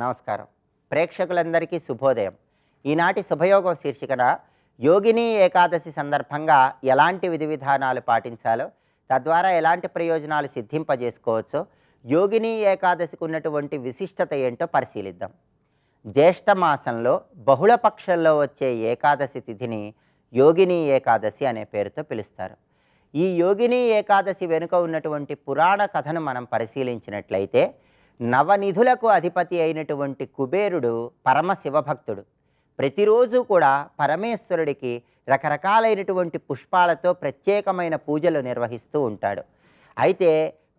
నమస్కారం. ప్రేక్షకులందరికీ శుభోదయం. ఈనాటి శుభయోగం శీర్షికన యోగిని ఏకాదశి సందర్భంగా ఎలాంటి విధి విధానాలు పాటించాలో, తద్వారా ఎలాంటి ప్రయోజనాలు సిద్ధింపజేసుకోవచ్చో, యోగిని ఏకాదశికి ఉన్నటువంటి విశిష్టత ఏంటో పరిశీలిద్దాం. జ్యేష్ఠ మాసంలో బహుళపక్షంలో వచ్చే ఏకాదశి తిథిని యోగిని ఏకాదశి అనే పేరుతో పిలుస్తారు. ఈ యోగిని ఏకాదశి వెనుక ఉన్నటువంటి పురాణ కథను మనం పరిశీలించినట్లయితే, నవనిధులకు అధిపతి అయినటువంటి కుబేరుడు పరమశివభక్తుడు. ప్రతిరోజు కూడా పరమేశ్వరుడికి రకరకాలైనటువంటి పుష్పాలతో ప్రత్యేకమైన పూజలు నిర్వహిస్తూ ఉంటాడు. అయితే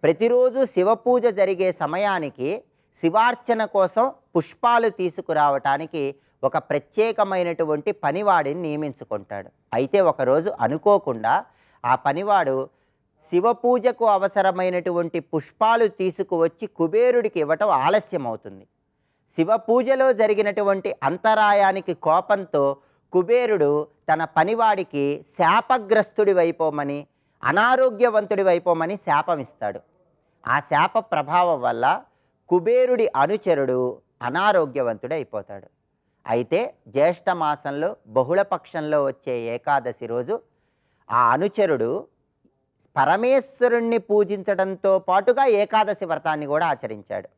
ప్రతిరోజు శివ పూజ జరిగే సమయానికి శివార్చన కోసం పుష్పాలు తీసుకురావటానికి ఒక ప్రత్యేకమైనటువంటి పనివాడిని నియమించుకుంటాడు. అయితే ఒకరోజు అనుకోకుండా ఆ పనివాడు శివ పూజకు అవసరమైనటువంటి పుష్పాలు తీసుకువచ్చి కుబేరుడికి ఇవ్వటం ఆలస్యం అవుతుంది. శివ పూజలో జరిగినటువంటి అంతరాయానికి కోపంతో కుబేరుడు తన పనివాడికి శాపగ్రస్తుడివైపోమని, అనారోగ్యవంతుడివైపోమని శాపమిస్తాడు. ఆ శాప ప్రభావం వల్ల కుబేరుడి అనుచరుడు అనారోగ్యవంతుడైపోతాడు. అయితే జ్యేష్ఠ మాసంలో బహుళపక్షంలో వచ్చే ఏకాదశి రోజు ఆ అనుచరుడు పరమేశ్వరుణ్ణి పూజించడంతో పాటుగా ఏకాదశి వ్రతాన్ని కూడా ఆచరించాడు.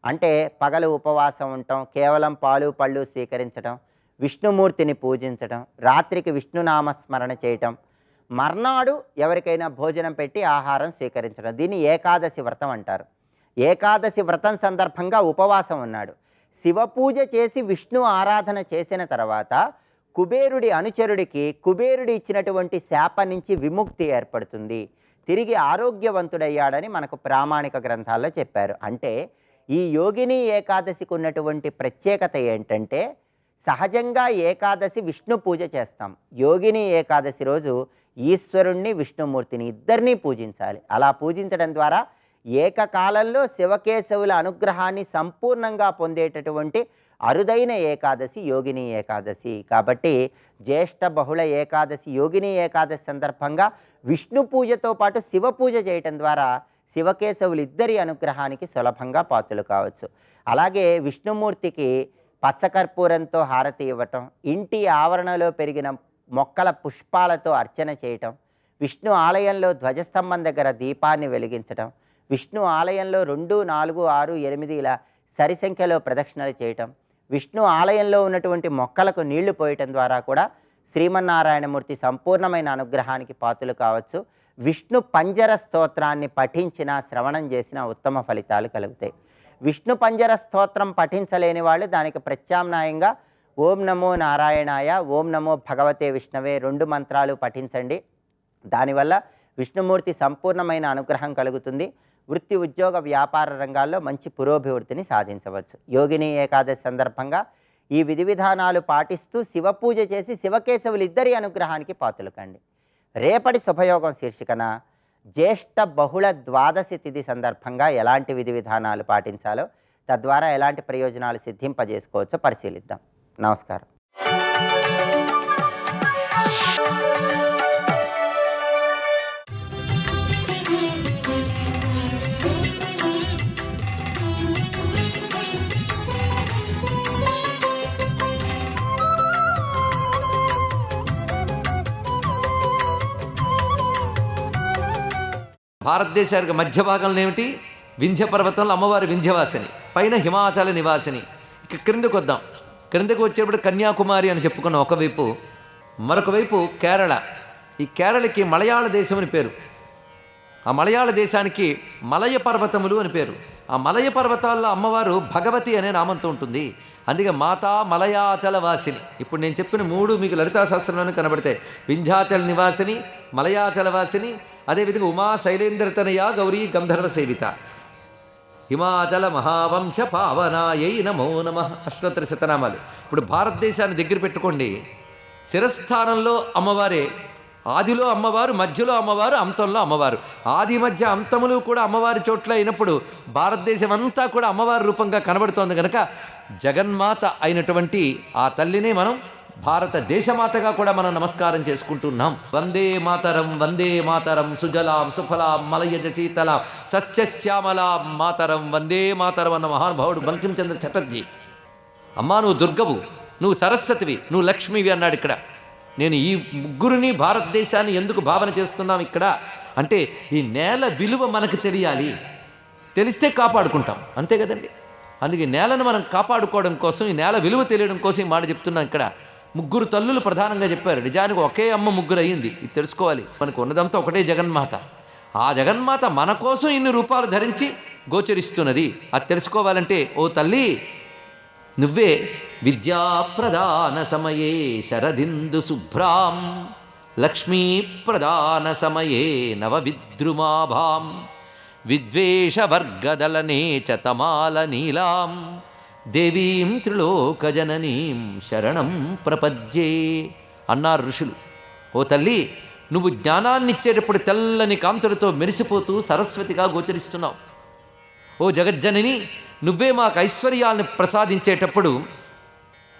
అంటే పగలు ఉపవాసం ఉండటం, కేవలం పాలు పళ్ళు స్వీకరించడం, విష్ణుమూర్తిని పూజించడం, రాత్రికి విష్ణునామస్మరణ చేయటం, మర్నాడు ఎవరికైనా భోజనం పెట్టి ఆహారం స్వీకరించడం, దీన్ని ఏకాదశి వ్రతం అంటారు. ఏకాదశి వ్రతం సందర్భంగా ఉపవాసం ఉన్నాడు. శివ పూజ చేసి విష్ణు ఆరాధన చేసిన తర్వాత కుబేరుడి అనుచరుడికి కుబేరుడి ఇచ్చినటువంటి శాప నుంచి విముక్తి ఏర్పడుతుంది, తిరిగి ఆరోగ్యవంతుడయ్యాడని మనకు ప్రామాణిక గ్రంథాల్లో చెప్పారు. అంటే ఈ యోగిని ఏకాదశికి ఉన్నటువంటి ప్రత్యేకత ఏంటంటే, సహజంగా ఏకాదశి విష్ణు పూజ చేస్తాం. యోగిని ఏకాదశి రోజు ఈశ్వరుణ్ణి విష్ణుమూర్తిని ఇద్దరినీ పూజించాలి. అలా పూజించడం ద్వారా ఏకకాలంలో శివకేశవుల అనుగ్రహాన్ని సంపూర్ణంగా పొందేటటువంటి అరుదైన ఏకాదశి యోగిని ఏకాదశి. కాబట్టి జ్యేష్ఠ బహుళ ఏకాదశి యోగిని ఏకాదశి సందర్భంగా విష్ణు పూజతో పాటు శివ పూజ చేయటం ద్వారా శివకేశవులు ఇద్దరి అనుగ్రహానికి సులభంగా పాత్రలు కావచ్చు. అలాగే విష్ణుమూర్తికి పచ్చకర్పూరంతో హారతి ఇవ్వటం, ఇంటి ఆవరణలో పెరిగిన మొక్కల పుష్పాలతో అర్చన చేయటం, విష్ణు ఆలయంలో ధ్వజస్తంభం దగ్గర దీపాన్ని వెలిగించటం, విష్ణు ఆలయంలో 2, 4, 6, 8 ఇలా సరి సంఖ్యలో ప్రదక్షిణలు చేయటం, విష్ణు ఆలయంలో ఉన్నటువంటి మొక్కలకు నీళ్లు పోయటం ద్వారా కూడా శ్రీమన్నారాయణమూర్తి సంపూర్ణమైన అనుగ్రహానికి పాత్రలు కావచ్చు. విష్ణు పంజర స్తోత్రాన్ని పఠించిన, శ్రవణం చేసిన ఉత్తమ ఫలితాలు కలుగుతాయి. విష్ణు పంజర స్తోత్రం పఠించలేని వాళ్ళు దానికి ప్రత్యామ్నాయంగా ఓం నమో నారాయణాయ, ఓం నమో భగవతే విష్ణవే 2 మంత్రాలు పఠించండి. దానివల్ల విష్ణుమూర్తి సంపూర్ణమైన అనుగ్రహం కలుగుతుంది. వృత్తి, ఉద్యోగ, వ్యాపార రంగాల్లో మంచి పురోభివృద్ధిని సాధించవచ్చు. యోగిని ఏకాదశి సందర్భంగా ఈ విధి విధానాలు పాటిస్తూ శివ పూజ చేసి శివకేశవులు ఇద్దరి అనుగ్రహానికి పాత్రలు కండి. రేపటి శుభయోగం శీర్షికన జ్యేష్ఠ బహుళ ద్వాదశి తిథి సందర్భంగా ఎలాంటి విధి విధానాలు పాటించాలో, తద్వారా ఎలాంటి ప్రయోజనాలు సిద్ధింపజేసుకోవచ్చో పరిశీలిద్దాం. నమస్కారం. భారతదేశానికి మధ్య భాగంలో ఏమిటి? వింధ్య పర్వతంలో అమ్మవారి వింధ్యవాసిని, పైన హిమాచల నివాసిని. ఇక క్రిందకు వద్దాం. క్రిందకు వచ్చేప్పుడు కన్యాకుమారి అని చెప్పుకున్న ఒకవైపు, మరొక వైపు కేరళ. ఈ కేరళకి మలయాళ దేశం అని పేరు. ఆ మలయాళ దేశానికి మలయ పర్వతములు అని పేరు. ఆ మలయ పర్వతాల్లో అమ్మవారు భగవతి అనే నామంతో ఉంటుంది. అందుకే మాతా మలయాచల వాసిని. ఇప్పుడు నేను చెప్పిన 3 మీకు లలితా శాస్త్రంలోనే కనబడతాయి. వింధ్యాచల నివాసిని, మలయాచల వాసిని, అదేవిధంగా ఉమా శైలేంద్రతనయ గౌరీ గంధర్వ సేవిత. హిమాచల మహావంశ పావనాయై నమో నమః అష్టోత్తర శతనామాలు. ఇప్పుడు భారతదేశాన్ని దగ్గర పెట్టుకోండి. శిరస్థానంలో అమ్మవారే, ఆదిలో అమ్మవారు, మధ్యలో అమ్మవారు, అంతంలో అమ్మవారు. ఆది మధ్య అంతములు కూడా అమ్మవారి చోట్ల అయినప్పుడు భారతదేశం అంతా కూడా అమ్మవారి రూపంగా కనబడుతోంది కనుక జగన్మాత అయినటువంటి ఆ తల్లిని మనం భారతదేశమాతగా కూడా మనం నమస్కారం చేసుకుంటున్నాం. వందే మాతరం సుజలాం సుఫలాం మలయజ శీతలాం సస్యశ్యామలాం మాతరం వందే మాతరం అన్న మహానుభావుడు బంకించంద్ర చటర్జీ. అమ్మా నువ్వు దుర్గవు, నువ్వు సరస్వతివి, నువ్వు లక్ష్మివి అన్నాడు. ఇక్కడ నేను ఈ ముగ్గురిని భారతదేశాన్ని ఎందుకు భావన చేస్తున్నాం ఇక్కడ అంటే ఈ నేల విలువ మనకు తెలియాలి, తెలిస్తే కాపాడుకుంటాం, అంతే కదండి. అందుకే నేలను మనం కాపాడుకోవడం కోసం, ఈ నేల విలువ తెలియడం కోసం ఈ మాట చెప్తున్నాం. ఇక్కడ ముగ్గురు తల్లులు ప్రధానంగా చెప్పారు. నిజానికి ఒకే అమ్మ ముగ్గురు అయ్యింది, ఇది తెలుసుకోవాలి. మనకు ఉన్నదంతా ఒకటే జగన్మాత. ఆ జగన్మాత మన కోసం ఇన్ని రూపాలు ధరించి గోచరిస్తున్నది. అది తెలుసుకోవాలంటే ఓ తల్లి నువ్వే విద్యాప్రదాన సమయే శరదిందు శుభ్రాం లక్ష్మీ ప్రదాన సమయే నవవిద్రుమాభాం విద్వేషవర్గదలనే చ తమాల నీలాం దేవీం త్రిలోకజననీం శరణం ప్రపద్యే అన్నారు ఋషులు. ఓ తల్లి నువ్వు జ్ఞానాన్ని ఇచ్చేటప్పుడు తెల్లని కాంతులతో మెరిసిపోతూ సరస్వతిగా గోచరిస్తున్నావు. ఓ జగజ్జనని నువ్వే మాకు ఐశ్వర్యాలను ప్రసాదించేటప్పుడు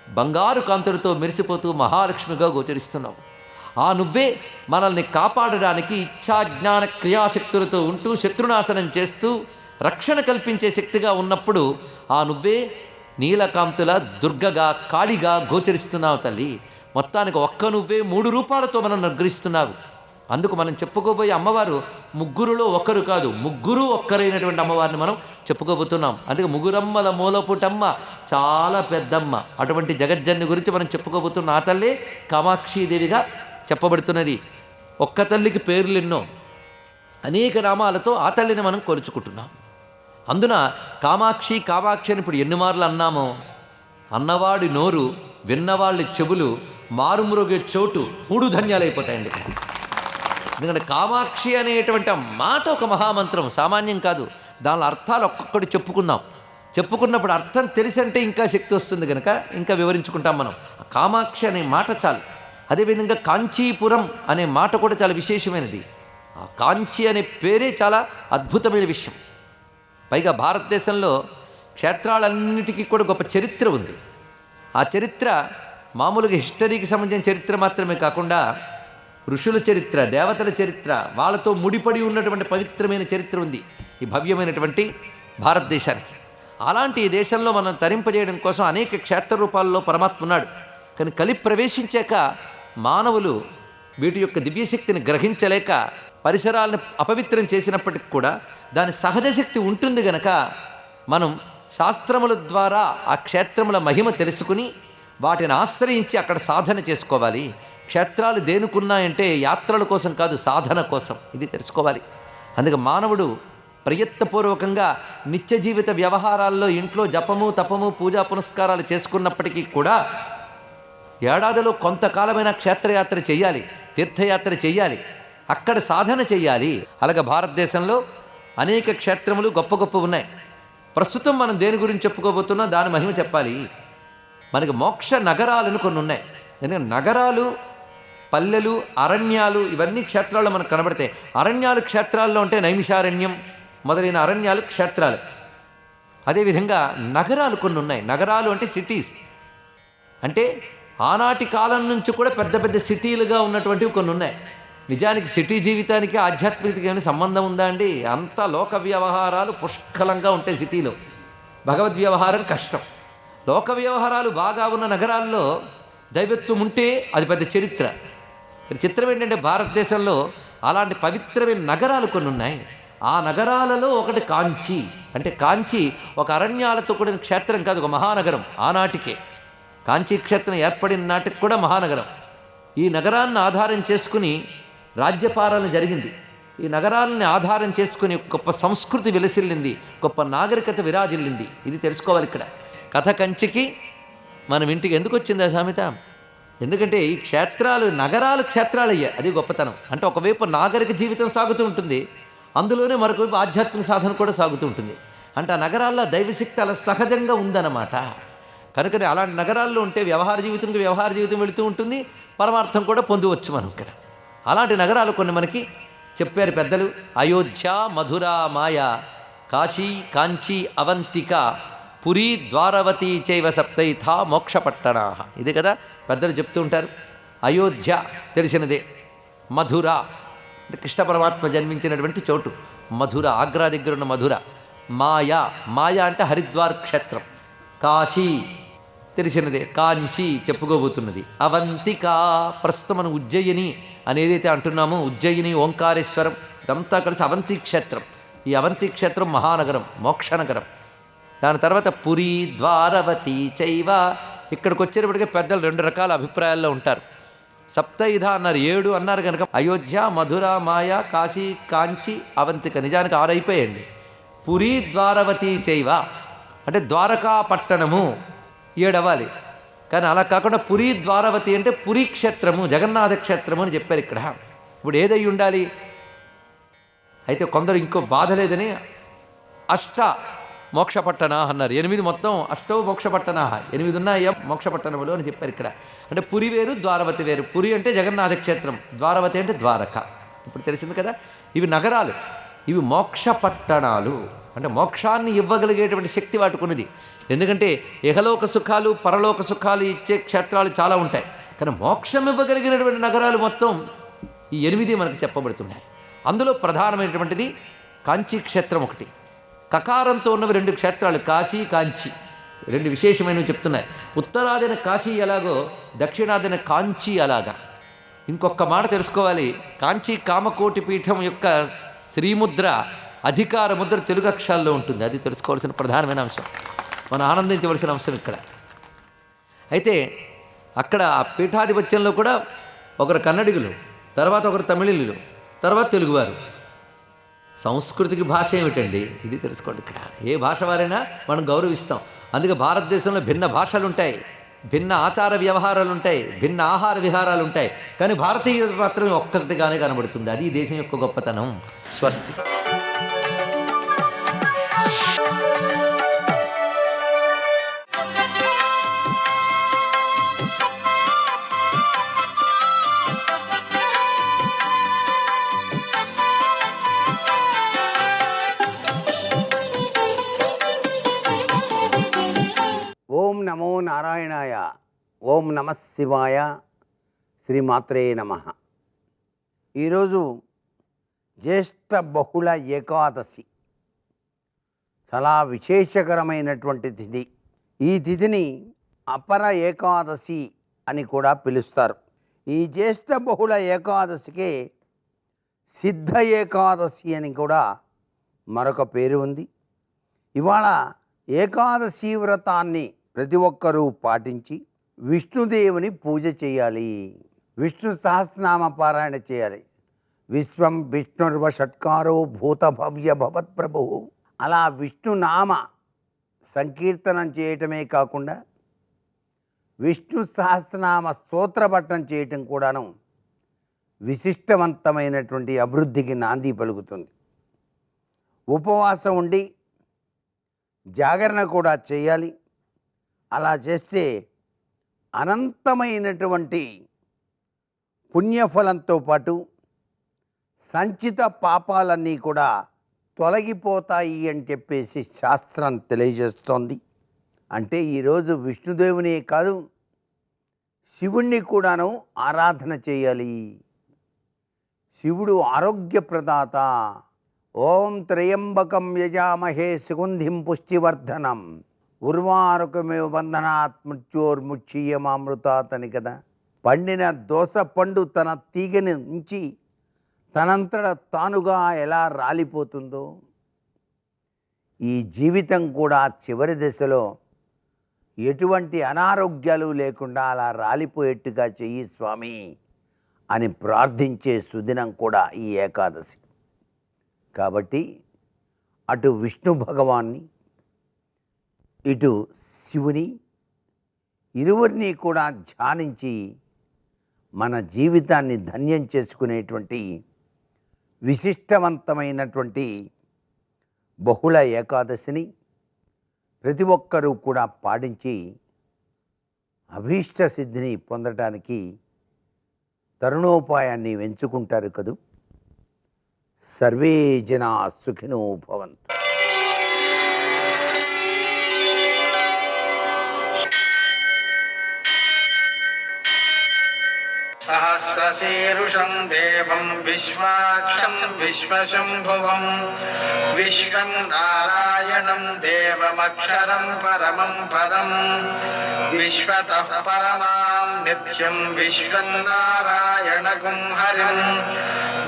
బంగారు కాంతులతో మెరిసిపోతూ మహాలక్ష్మిగా గోచరిస్తున్నావు. ఆ నువ్వే మనల్ని కాపాడడానికి ఇచ్ఛాజ్ఞాన క్రియాశక్తులతో ఉంటూ శత్రునాశనం చేస్తూ రక్షణ కల్పించే శక్తిగా ఉన్నప్పుడు ఆ నువ్వే నీలకాంతుల దుర్గగా కాళిగా గోచరిస్తున్నావు తల్లి. మొత్తానికి ఒక్క నువ్వే 3 రూపాలతో మనం అనుగ్రహిస్తున్నావు. అందుకు మనం చెప్పుకోబోయే అమ్మవారు ముగ్గురులో ఒక్కరు కాదు, ముగ్గురు ఒక్కరైనటువంటి అమ్మవారిని మనం చెప్పుకోబోతున్నాం. అందుకే ముగ్గురమ్మల మూలపుటమ్మ చాలా పెద్దమ్మ. అటువంటి జగజ్జన్ని గురించి మనం చెప్పుకోబోతున్నాం. ఆ తల్లే కామాక్షీదేవిగా చెప్పబడుతున్నది. ఒక్క తల్లికి పేర్లు ఎన్నో, అనేక నామాలతో ఆ తల్లిని మనం కొలుచుకుంటున్నాం. అందున కామాక్షి కామాక్షి అని ఇప్పుడు ఎన్ని మార్లు అన్నామో అన్నవాడి నోరు, విన్నవాళ్ళ చెవులు, మారుమ్రోగే చోటు 3 ధన్యాలైపోతాయండి. ఎందుకంటే కామాక్షి అనేటువంటి మాట ఒక మహామంత్రం, సామాన్యం కాదు. దాని అర్థాలు ఒక్కొక్కటి చెప్పుకున్నప్పుడు అర్థం తెలిసి అంటే ఇంకా శక్తి వస్తుంది కనుక ఇంకా వివరించుకుంటాం మనం. కామాక్షి అనే మాట చాలు. అదేవిధంగా కాంచీపురం అనే మాట కూడా చాలా విశేషమైనది. ఆ కాంచి అనే పేరే చాలా అద్భుతమైన విషయం. పైగా భారతదేశంలో క్షేత్రాలన్నిటికీ కూడా గొప్ప చరిత్ర ఉంది. ఆ చరిత్ర మామూలుగా హిస్టరీకి సంబంధించిన చరిత్ర మాత్రమే కాకుండా ఋషుల చరిత్ర, దేవతల చరిత్ర, వాళ్ళతో ముడిపడి ఉన్నటువంటి పవిత్రమైన చరిత్ర ఉంది ఈ భవ్యమైనటువంటి భారతదేశానికి. అలాంటి ఈ దేశంలో మనం తరింపజేయడం కోసం అనేక క్షేత్ర రూపాల్లో పరమాత్మ ఉన్నాడు. కానీ కలి ప్రవేశించాక మానవులు వీటి యొక్క దివ్యశక్తిని గ్రహించలేక పరిసరాలను అపవిత్రం చేసినప్పటికి కూడా దాని సహజ శక్తి ఉంటుంది గనక మనం శాస్త్రముల ద్వారా ఆ క్షేత్రముల మహిమ తెలుసుకుని వాటిని ఆశ్రయించి అక్కడ సాధన చేసుకోవాలి. క్షేత్రాలు దేనుకున్నాయంటే యాత్రల కోసం కాదు, సాధన కోసం. ఇది తెలుసుకోవాలి. అందుకే మానవుడు ప్రయత్నపూర్వకంగా నిత్య జీవిత వ్యవహారాల్లో ఇంట్లో జపము తపము పూజా పునస్కారాలు చేసుకున్నప్పటికీ కూడా ఏడాదిలో కొంతకాలమైన క్షేత్రయాత్ర చేయాలి, తీర్థయాత్ర చేయాలి, అక్కడ సాధన చేయాలి. అలాగే భారతదేశంలో అనేక క్షేత్రములు గొప్ప గొప్ప ఉన్నాయి. ప్రస్తుతం మనం దేని గురించి చెప్పుకోబోతున్నా దాని మహిమ చెప్పాలి. మనకి మోక్ష నగరాలను కొన్ని ఉన్నాయి. ఎందుకంటే నగరాలు, పల్లెలు, అరణ్యాలు ఇవన్నీ క్షేత్రాల్లో మనకు కనబడతాయి. అరణ్యాలు క్షేత్రాల్లో ఉంటే నైమిషారణ్యం మొదలైన అరణ్యాలు క్షేత్రాలు. అదేవిధంగా నగరాలు కొన్ని ఉన్నాయి. నగరాలు అంటే సిటీస్, అంటే ఆనాటి కాలం నుంచి కూడా పెద్ద పెద్ద సిటీలుగా ఉన్నటువంటివి కొన్ని ఉన్నాయి. నిజానికి సిటీ జీవితానికి ఆధ్యాత్మికతకి ఏమైనా సంబంధం ఉందా అండి? అంతా లోక వ్యవహారాలు పుష్కలంగా ఉంటాయి సిటీలో. భగవద్ వ్యవహారం కష్టం. లోక వ్యవహారాలు బాగా ఉన్న నగరాల్లో దైవత్వం ఉంటే అది పెద్ద చరిత్ర. చిత్రం ఏంటంటే భారతదేశంలో అలాంటి పవిత్రమైన నగరాలు కొన్ని ఉన్నాయి. ఆ నగరాలలో ఒకటి కాంచి. అంటే కాంచి ఒక అరణ్యాలతో కూడిన క్షేత్రం కాదు, ఒక మహానగరం. ఆనాటికే కాంచీ క్షేత్రం ఏర్పడిన నాటికి కూడా మహానగరం. ఈ నగరాన్ని ఆధారం చేసుకుని రాజ్యపాలన జరిగింది. ఈ నగరాలని ఆధారం చేసుకుని గొప్ప సంస్కృతి విలసిల్లింది, గొప్ప నాగరికత విరాజిల్లింది. ఇది తెలుసుకోవాలి. ఇక్కడ కథ కంచికి మనం ఇంటికి ఎందుకు వచ్చింది ఆ సామెత? ఎందుకంటే ఈ క్షేత్రాలు నగరాలు క్షేత్రాలు అయ్యాయి. అది గొప్పతనం. అంటే ఒకవైపు నాగరిక జీవితం సాగుతూ ఉంటుంది, అందులోనే మరొకవైపు ఆధ్యాత్మిక సాధన కూడా సాగుతూ ఉంటుంది. అంటే ఆ నగరాల్లో దైవశక్తి అలా సహజంగా ఉందన్నమాట. కనుకనే అలాంటి నగరాల్లో ఉంటే వ్యవహార జీవితం వెళుతూ ఉంటుంది, పరమార్థం కూడా పొందవచ్చు మనం ఇక్కడ. అలాంటి నగరాలు కొన్ని మనకి చెప్పారు పెద్దలు. అయోధ్య, మధుర, మాయ, కాశీ, కాంచీ, అవంతిక, పురీ ద్వారవతీ చైవ సప్తైథా మోక్షపట్టణా. ఇది కదా పెద్దలు చెప్తూ ఉంటారు. అయోధ్య తెలిసినదే, మధుర అంటే కృష్ణ పరమాత్మ జన్మించినటువంటి చోటు మధుర, ఆగ్రా దగ్గర ఉన్న మధుర. మాయా, మాయా అంటే హరిద్వార్ క్షేత్రం. కాశీ తెలిసినదే, కాంచి చెప్పుకోబోతున్నది. అవంతిక ప్రస్తుతం మనం ఉజ్జయిని అనేదైతే అంటున్నామో, ఉజ్జయిని ఓంకారేశ్వరం ఇదంతా కలిసి అవంతి క్షేత్రం. ఈ అవంతి క్షేత్రం మహానగరం, మోక్షనగరం. దాని తర్వాత పురీ ద్వారవతి చైవ. ఇక్కడికి వచ్చేటప్పటికే పెద్దలు రెండు రకాల అభిప్రాయాల్లో ఉంటారు. సప్తైధ అన్నారు, 7 అన్నారు కనుక అయోధ్య, మధుర, మాయా, కాశీ, కాంచి, అవంతిక. నిజానికి 6 అయిపోయాయండి. పురీ ద్వారవతి చైవ అంటే ద్వారకా పట్టణము 7 అవ్వాలి. కానీ అలా కాకుండా పురీ ద్వారవతి అంటే పురీ క్షేత్రము, జగన్నాథ క్షేత్రము అని చెప్పారు ఇక్కడ. ఇప్పుడు ఏదై ఉండాలి? అయితే కొందరు ఇంకో బాధ లేదని అష్ట మోక్షపట్టణా అన్నారు. 8 మొత్తం, అష్టౌ మోక్షపట్టణా, 8 ఉన్నాయా మోక్షపట్టణములు అని చెప్పారు ఇక్కడ. అంటే పురి వేరు, ద్వారవతి వేరు. పురి అంటే జగన్నాథ క్షేత్రం, ద్వారవతి అంటే ద్వారక. ఇప్పుడు తెలిసింది కదా, ఇవి నగరాలు, ఇవి మోక్షపట్టణాలు. అంటే మోక్షాన్ని ఇవ్వగలిగేటువంటి శక్తి వాటుకున్నది. ఎందుకంటే ఇహలోక సుఖాలు, పరలోక సుఖాలు ఇచ్చే క్షేత్రాలు చాలా ఉంటాయి. కానీ మోక్షం ఇవ్వగలిగినటువంటి నగరాలు మొత్తం ఈ 8 మనకు చెప్పబడుతున్నాయి. అందులో ప్రధానమైనటువంటిది కాంచీ క్షేత్రం ఒకటి. కకారంతో ఉన్నవి 2 క్షేత్రాలు, కాశీ, కాంచి. 2 విశేషమైనవి చెప్తున్నాయి. ఉత్తరాదిన కాశీ ఎలాగో, దక్షిణాదిన కాంచి అలాగా. ఇంకొక మాట తెలుసుకోవాలి. కాంచీ కామకోటి పీఠం యొక్క శ్రీముద్ర, అధికార ముద్ర తెలుగు అక్షరాల్లో ఉంటుంది. అది తెలుసుకోవాల్సిన ప్రధానమైన అంశం, మనం ఆనందించవలసిన అంశం ఇక్కడ. అయితే అక్కడ ఆ పీఠాధిపత్యంలో కూడా ఒకరు కన్నడిగులు, తర్వాత ఒకరు తమిళులు, తర్వాత తెలుగువారు. సంస్కృతికి భాష ఏమిటండి? ఇది తెలుసుకోండి. ఇక్కడ ఏ భాష వారైనా మనం గౌరవిస్తాం. అందుకే భారతదేశంలో భిన్న భాషలు ఉంటాయి, భిన్న ఆచార వ్యవహారాలు ఉంటాయి, భిన్న ఆహార విహారాలు ఉంటాయి. కానీ భారతీయ మాత్రం ఒక్కటిగానే కనబడుతుంది. అది ఈ దేశం యొక్క గొప్పతనం. స్వస్తి. ఓం నమో నారాయణాయ. ఓం నమః శివాయ. శ్రీమాత్రే నమః. ఈరోజు జ్యేష్ఠ బహుళ ఏకాదశి, చాలా విశేషకరమైనటువంటి తిథి. ఈ తిథిని అపర ఏకాదశి అని కూడా పిలుస్తారు. ఈ జ్యేష్ఠ బహుళ ఏకాదశికే సిద్ధ ఏకాదశి అని కూడా మరొక పేరు ఉంది. ఇవాళ ఏకాదశి వ్రతాన్ని ప్రతి ఒక్కరూ పాటించి విష్ణుదేవుని పూజ చేయాలి. విష్ణు సహస్రనామ పారాయణ చేయాలి. విశ్వం విష్ణుర్వ షట్కారో భూత భవ్య భవత్ ప్రభు. అలా విష్ణునామ సంకీర్తనం చేయటమే కాకుండా విష్ణు సహస్రనామ స్తోత్రపఠనం చేయటం కూడాను విశిష్టవంతమైనటువంటి అభివృద్ధికి నాంది పలుకుతుంది. ఉపవాసం ఉండి జాగరణ కూడా చేయాలి. అలా చేస్తే అనంతమైనటువంటి పుణ్యఫలంతో పాటు సంచిత పాపాలన్నీ కూడా తొలగిపోతాయి అని చెప్పేసి శాస్త్రం తెలియజేస్తోంది. అంటే ఈరోజు విష్ణుదేవునే కాదు, శివుణ్ణి కూడాను ఆరాధన చేయాలి. శివుడు ఆరోగ్య ప్రదాత. ఓం త్రయంబకం యజామహే సుగంధిం పుష్టివర్ధనం ఉర్వారుకమే బంధనాత్ మృత్యోర్ముక్షీయమామృతాత్ అని కదా. పండిన దోస పండు తన తీగని నుంచి తనంతట తానుగా ఎలా రాలిపోతుందో, ఈ జీవితం కూడా చివరి దశలో ఎటువంటి అనారోగ్యాలు లేకుండా అలా రాలిపోయేట్టుగా చెయ్యి స్వామి అని ప్రార్థించే సుదినం కూడా ఈ ఏకాదశి. కాబట్టి అటు విష్ణు భగవాన్ని, ఇటు శివుని, ఇరువురిని కూడా ధ్యానించి మన జీవితాన్ని ధన్యం చేసుకునేటువంటి విశిష్టవంతమైనటువంటి బహుళ ఏకాదశిని ప్రతి ఒక్కరూ కూడా పాటించి అభీష్ట సిద్ధిని పొందటానికి తరుణోపాయాన్ని ఎంచుకుంటారు కదూ. సర్వే జనా సుఖినో భవంతు. విశ్వశీరుషం దేవం విశ్వాక్షం విశ్వశంభువం విశ్వం నారాయణం దేవమక్షరం పరమం పదం విశ్వతః పరమాం నిత్యం విశ్వం నారాయణగుం హరిం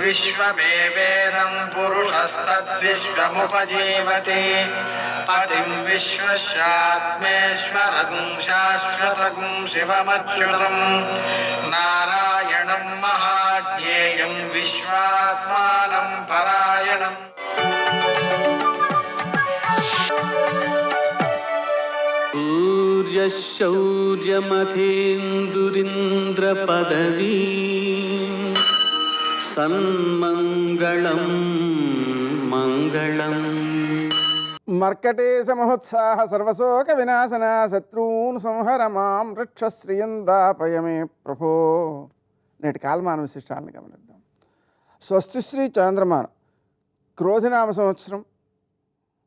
విశ్వమేవేదం పురుషస్తద్విశ్వముపజీవతి పతిం విశ్వస్యాత్మేశ్వరం శాశ్వతం శివమచ్యుతం నారాయణం మహాజ్ఞేయం విశ్వాత్మానం పరాయణం. సూర్యశౌర్యమథేందురింద్రపదవీ సన్మంగళం మంగళం. మర్కటేశ మహోత్సాహ సర్వశోక వినాశన శత్రూన్ సంహర మాం రక్షశ్రియందాపయమే ప్రభో. నేటి కాలమాన విశిష్టాలను గమనిద్దాం. స్వస్తిశ్రీ చాంద్రమాన క్రోధినామ సంవత్సరం,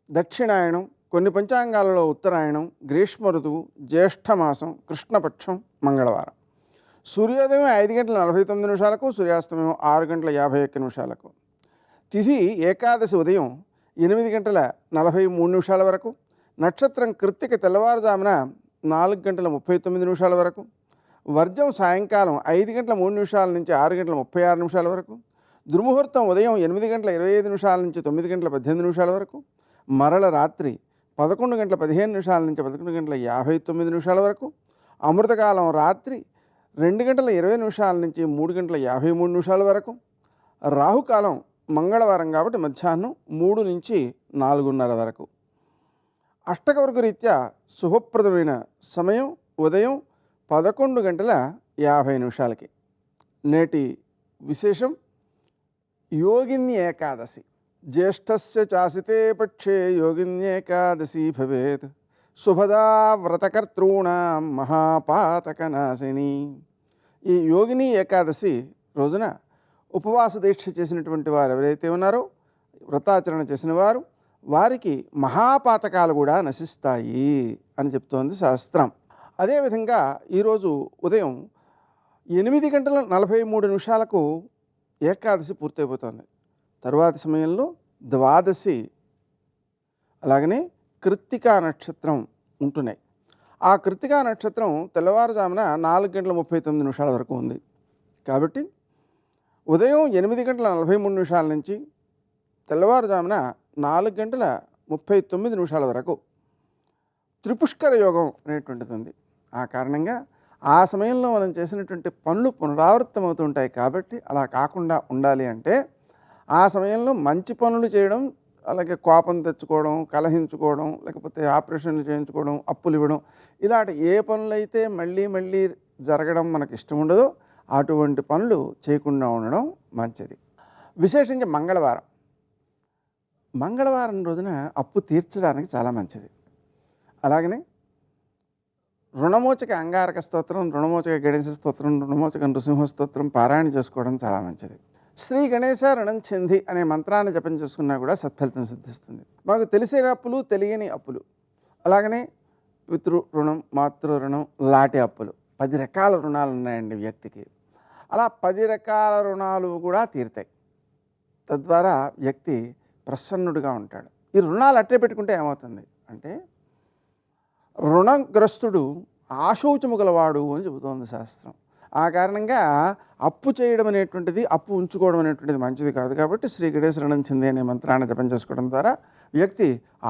దక్షిణాయనం, కొన్ని పంచాంగాలలో ఉత్తరాయణం, గ్రీష్మ ఋతువు, జ్యేష్ఠమాసం, కృష్ణపక్షం, మంగళవారం. సూర్యోదయం 5:49 సూర్యాస్తమయం 6:51 తిథి ఏకాదశి ఉదయం 8:43 వరకు, నక్షత్రం కృత్తిక తెల్లవారుజామున 4:39 వరకు, వర్జం సాయంకాలం 5:03 నుంచి 6:36 వరకు, దుర్ముహూర్తం ఉదయం 8:25 నుంచి 9:18 వరకు, మరల రాత్రి 11:15 నుంచి 11:59 వరకు, అమృతకాలం రాత్రి 2:20 నుంచి 3:53 వరకు, రాహుకాలం మంగళవారం కాబట్టి మధ్యాహ్నం 3 నుంచి 4:30 వరకు. అష్టకవర్గ రీత్యా శుభప్రదమైన సమయం ఉదయం 11:50 నేటి విశేషం యోగిన్య ఏకాదశి. జ్యేష్ఠస్య చాసితే పక్షే యోగిన్యేకాదశి భవేత్ శుభదా వ్రతకర్తॄణాం మహాపాతకనాశిని. ఈ యోగిని ఏకాదశి రోజున ఉపవాస దీక్ష చేసినటువంటి వారు ఎవరైతే ఉన్నారో, వ్రతాచరణ చేసిన వారు, వారికి మహాపాతకాలు కూడా నశిస్తాయి అని చెప్తోంది శాస్త్రం. అదేవిధంగా ఈరోజు ఉదయం 8:43 ఏకాదశి పూర్తయిపోతుంది. తరువాతి సమయంలో ద్వాదశి అలాగనే కృత్తికా నక్షత్రం ఉంటున్నాయి. ఆ కృత్తికా నక్షత్రం తెల్లవారుజామున 4:39 వరకు ఉంది. కాబట్టి ఉదయం 8:43 నుంచి తెల్లవారుజామున 4:39 వరకు త్రిపుష్కర యోగం అనేటువంటిది ఉంది. ఆ కారణంగా ఆ సమయంలో మనం చేసినటువంటి పనులు పునరావృత్తమవుతుంటాయి. కాబట్టి అలా కాకుండా ఉండాలి అంటే ఆ సమయంలో మంచి పనులు చేయడం, అలాగే కోపం తెచ్చుకోవడం, కలహించుకోవడం, లేకపోతే ఆపరేషన్లు చేయించుకోవడం, అప్పులు ఇవ్వడం, ఇలాంటి ఏ పనులైతే మళ్ళీ మళ్ళీ జరగడం మనకు ఇష్టం ఉండదో అటువంటి పనులు చేయకుండా ఉండడం మంచిది. విశేషంగా మంగళవారం రోజున అప్పు తీర్చడానికి చాలా మంచిది. అలాగనే రుణమోచక అంగారక స్తోత్రం, రుణమోచక గణేశ స్తోత్రం, రుణమోచక నృసింహ స్తోత్రం పారాయణ చేసుకోవడం చాలా మంచిది. శ్రీ గణేశ రుణం చింది అనే మంత్రాన్ని జపం చేసుకున్నా కూడా సత్ఫలితం సిద్ధిస్తుంది. మనకు తెలిసిన అప్పులు, తెలియని అప్పులు, అలాగనే పితృ రుణం, మాతృ రుణం లాంటి అప్పులు 10 రకాల రుణాలు ఉన్నాయండి వ్యక్తికి. అలా 10 రకాల రుణాలు కూడా తీరుతాయి. తద్వారా వ్యక్తి ప్రసన్నుడిగా ఉంటాడు. ఈ రుణాలు అట్టే పెట్టుకుంటే ఏమవుతుంది అంటే రుణగ్రస్తుడు ఆశౌచము గలవాడు అని చెబుతోంది శాస్త్రం. ఆ కారణంగా అప్పు చేయడం అనేటువంటిది, అప్పు ఉంచుకోవడం అనేటువంటిది మంచిది కాదు. కాబట్టి శ్రీ గణేశ రుణం చింది అనే మంత్రాన్ని జపం చేసుకోవడం ద్వారా వ్యక్తి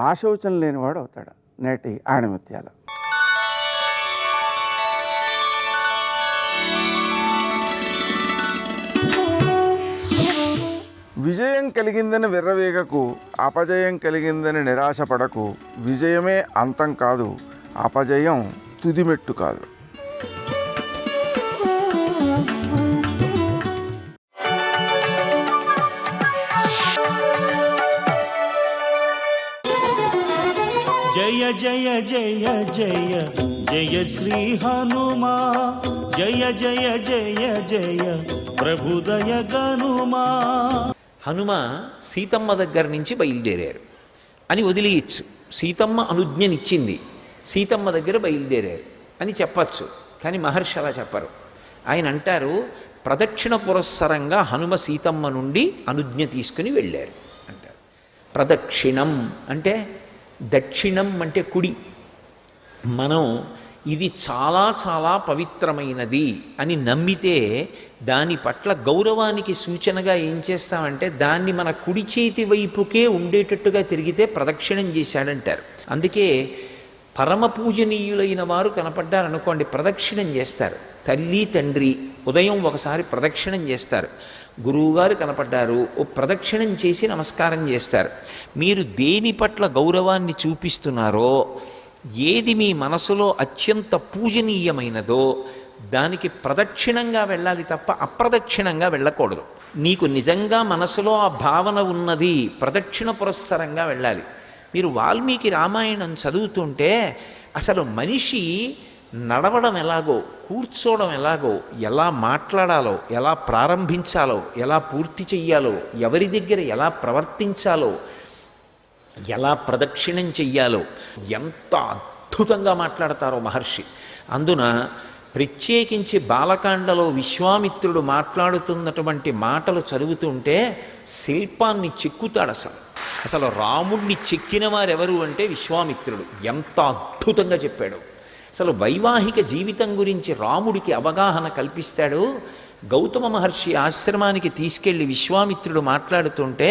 ఆశౌచం లేనివాడు అవుతాడు. నేటి ఆణిముత్యాలు. విజయం కలిగిందని విర్రవీగకు, అపజయం కలిగిందని నిరాశపడకు. విజయమే అంతం కాదు, అపజయం తుదిమెట్టు కాదు. జయ జయ జయ జయ జయ శ్రీ హనుమా, జయ జయ జయ జయ ప్రభుదయ గనుమా. హనుమ సీతమ్మ దగ్గర నుంచి బయలుదేరారు అని వదిలేయచ్చు. సీతమ్మ అనుజ్ఞనిచ్చింది, సీతమ్మ దగ్గర బయలుదేరారు అని చెప్పచ్చు. కానీ మహర్షి అలా చెప్పరు. ఆయన అంటారు, ప్రదక్షిణ పురస్సరంగా హనుమ సీతమ్మ నుండి అనుజ్ఞ తీసుకుని వెళ్ళారు అంటారు. ప్రదక్షిణం అంటే దక్షిణం అంటే కుడి. మనం ఇది చాలా చాలా పవిత్రమైనది అని నమ్మితే దాని పట్ల గౌరవానికి సూచనగా ఏం చేస్తామంటే దాన్ని మన కుడి చేతి వైపుకే ఉండేటట్టుగా తిరిగితే ప్రదక్షిణం చేశాడంటారు. అందుకే పరమ పూజనీయులైన వారు కనపడ్డారనుకోండి, ప్రదక్షిణం చేస్తారు. తల్లి తండ్రి ఉదయం ఒకసారి ప్రదక్షిణం చేస్తారు. గురువుగారు కనపడ్డారు, ఓ ప్రదక్షిణం చేసి నమస్కారం చేస్తారు. మీరు దేని పట్ల గౌరవాన్ని చూపిస్తున్నారో, ఏది మీ మనసులో అత్యంత పూజనీయమైనదో దానికి ప్రదక్షిణంగా వెళ్ళాలి తప్ప అప్రదక్షిణంగా వెళ్ళకూడదు. నీకు నిజంగా మనసులో ఆ భావన ఉన్నది, ప్రదక్షిణ పురస్సరంగా వెళ్ళాలి. మీరు వాల్మీకి రామాయణం చదువుతుంటే అసలు మనిషి నడవడం ఎలాగో, కూర్చోవడం ఎలాగో, ఎలా మాట్లాడాలో, ఎలా ప్రారంభించాలో, ఎలా పూర్తి చెయ్యాలో, ఎవరి దగ్గర ఎలా ప్రవర్తించాలో, ఎలా ప్రదక్షిణం చెయ్యాలో ఎంత అద్భుతంగా మాట్లాడతారో మహర్షి. అందున ప్రత్యేకించి బాలకాండలో విశ్వామిత్రుడు మాట్లాడుతున్నటువంటి మాటలు చదువుతుంటే శిల్పాన్ని చెక్కుతాడు. అసలు రాముణ్ణి చెక్కిన వారెవరు అంటే విశ్వామిత్రుడు. ఎంత అద్భుతంగా చెప్పాడు. అసలు వైవాహిక జీవితం గురించి రాముడికి అవగాహన కల్పిస్తాడు. గౌతమ మహర్షి ఆశ్రమానికి తీసుకెళ్ళి విశ్వామిత్రుడు మాట్లాడుతుంటే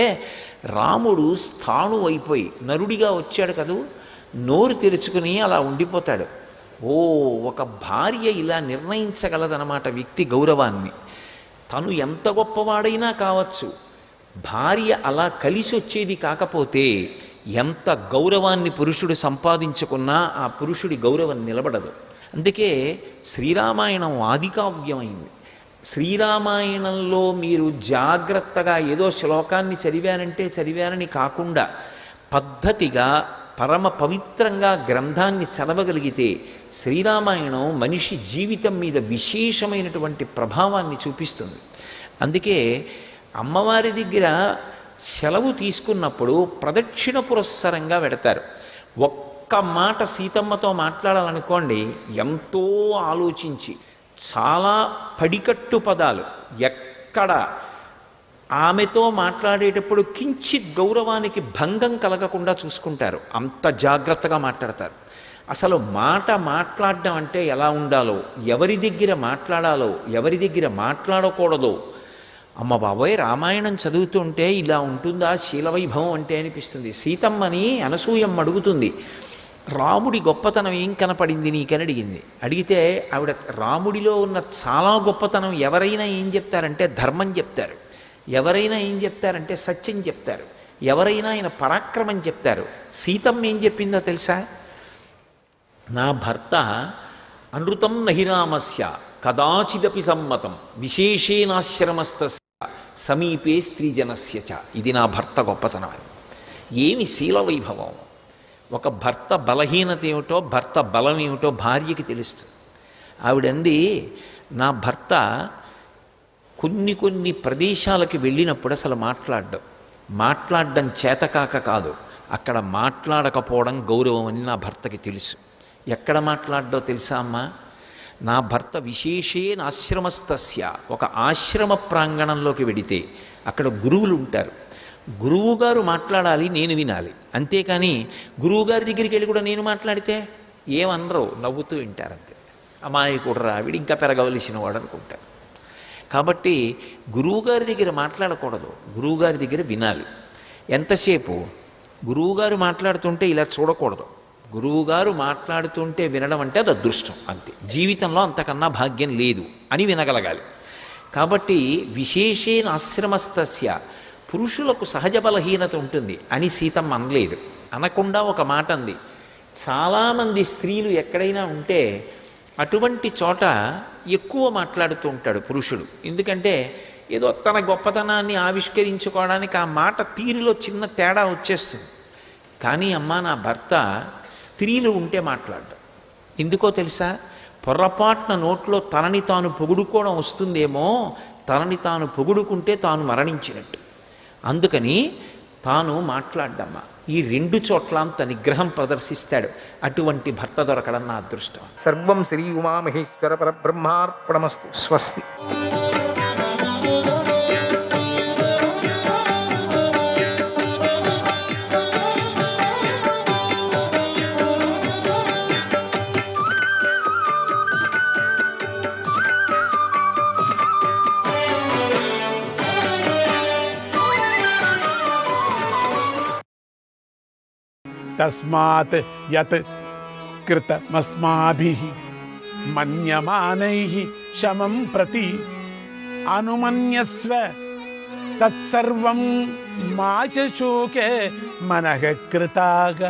రాముడు స్థాణు అయిపోయి నరుడిగా వచ్చాడు కదూ, నోరు తెరుచుకుని అలా ఉండిపోతాడు. ఓ, ఒక భార్య ఇలా నిర్ణయించగలదన్నమాట వ్యక్తి గౌరవాన్ని. తను ఎంత గొప్పవాడైనా కావచ్చు, భార్య అలా కలిసి వచ్చేది కాకపోతే ఎంత గౌరవాన్ని పురుషుడు సంపాదించుకున్నా ఆ పురుషుడి గౌరవం నిలబడదు. అందుకే శ్రీరామాయణం ఆదికావ్యమైంది. శ్రీరామాయణంలో మీరు జాగ్రత్తగా ఏదో శ్లోకాన్ని చదివానంటే చదివానని కాకుండా పద్ధతిగా పరమ పవిత్రంగా గ్రంథాన్ని చదవగలిగితే శ్రీరామాయణం మనిషి జీవితం మీద విశేషమైనటువంటి ప్రభావాన్ని చూపిస్తుంది. అందుకే అమ్మవారి దగ్గర సెలవు తీసుకున్నప్పుడు ప్రదక్షిణ పురస్సరంగా వెడతారు. ఒక్క మాట సీతమ్మతో మాట్లాడాలనుకోండి, ఎంతో ఆలోచించి చాలా పడికట్టు పదాలు, ఎక్కడ ఆమెతో మాట్లాడేటప్పుడు కించిత్ గౌరవానికి భంగం కలగకుండా చూసుకుంటారు. అంత జాగ్రత్తగా మాట్లాడతారు. అసలు మాట్లాడడం అంటే ఎలా ఉండాలో, ఎవరి దగ్గర మాట్లాడాలో, ఎవరి దగ్గర మాట్లాడకూడదో. అమ్మ బాబోయ్, రామాయణం చదువుతుంటే ఇలా ఉంటుందా శీలవైభవం అంటే అనిపిస్తుంది. సీతమ్మని అనసూయమ్మ అడుగుతుంది, రాముడి గొప్పతనం ఏం కనపడింది నీకని అడిగింది. అడిగితే ఆవిడ రాముడిలో ఉన్న చాలా గొప్పతనం ఎవరైనా ఏం చెప్తారంటే ధర్మం చెప్తారు, ఎవరైనా ఏం చెప్తారంటే సత్యం చెప్తారు, ఎవరైనా ఆయన పరాక్రమం చెప్తారు. సీతమ్మ ఏం చెప్పిందో తెలుసా? నా భర్త అనృతం నహిరామస్య కదాచిదపి సమ్మతం విశేషేనాశ్రమస్తస్య సమీపే స్త్రీజనస్య చ. ఇది నా భర్త గొప్పతనం. ఏమి శీలవైభవం! ఒక భర్త బలహీనత ఏమిటో, భర్త బలం ఏమిటో భార్యకి తెలుస్తుంది. ఆవిడంది, నా భర్త కొన్ని ప్రదేశాలకి వెళ్ళినప్పుడు అసలు మాట్లాడడం చేతకాక కాదు, అక్కడ మాట్లాడకపోవడం గౌరవం అని నా భర్తకి తెలుసు. ఎక్కడ మాట్లాడ్డో తెలుసా అమ్మా? నా భర్త విశేషేన ఆశ్రమస్తస్య, ఒక ఆశ్రమ ప్రాంగణంలోకి వెడితే అక్కడ గురువులు ఉంటారు. గురువుగారు మాట్లాడాలి, నేను వినాలి. అంతేకాని గురువుగారి దగ్గరికి వెళ్ళి కూడా నేను మాట్లాడితే ఏమనరు, నవ్వుతూ వింటారంతే. అమాయకుడురా వీడు, ఇంకా పెరగవలసిన వాడు అనుకుంటారు. కాబట్టి గురువుగారి దగ్గర మాట్లాడకూడదు, గురువుగారి దగ్గర వినాలి. ఎంతసేపు గురువుగారు మాట్లాడుతుంటే ఇలా చూడకూడదు. గురువుగారు మాట్లాడుతుంటే వినడం అంటే అది అదృష్టం, అంతే. జీవితంలో అంతకన్నా భాగ్యం లేదు అని వినగలగాలి. కాబట్టి విశేషేన ఆశ్రమస్తస్య, పురుషులకు సహజ బలహీనత ఉంటుంది అని సీతమ్మ అనలేదు. అనకుండా ఒక మాట అంది, చాలామంది స్త్రీలు ఎక్కడైనా ఉంటే అటువంటి చోట ఎక్కువ మాట్లాడుతూ ఉంటాడు పురుషుడు. ఎందుకంటే ఏదో తన గొప్పతనాన్ని ఆవిష్కరించుకోవడానికి ఆ మాట తీరులో చిన్న తేడా వచ్చేస్తుంది. కానీ అమ్మ, నా భర్త స్త్రీలు ఉంటే మాట్లాడ్డాడు. ఎందుకో తెలుసా? పొర్రపాటున నోట్లో తనని తాను పొగుడుకోవడం వస్తుందేమో, తనని తాను పొగుడుకుంటే తాను మరణించినట్టు. అందుకని తాను మాట్లాడ్డమ్మా. ఈ రెండు చోట్ల అంత నిగ్రహం ప్రదర్శిస్తాడు. అటువంటి భర్త దొరకడం నా అదృష్టం. సర్వం శ్రీ ఉమామహేశ్వర పరబ్రహ్మార్పణమస్తు. స్వస్తి. తస్మాత్ యత్ కృతమస్మాభిః మన్యమానైః శమం ప్రతి అనుమన్యస్వ తత్సర్వం మా చ శోకే మనః కృతాః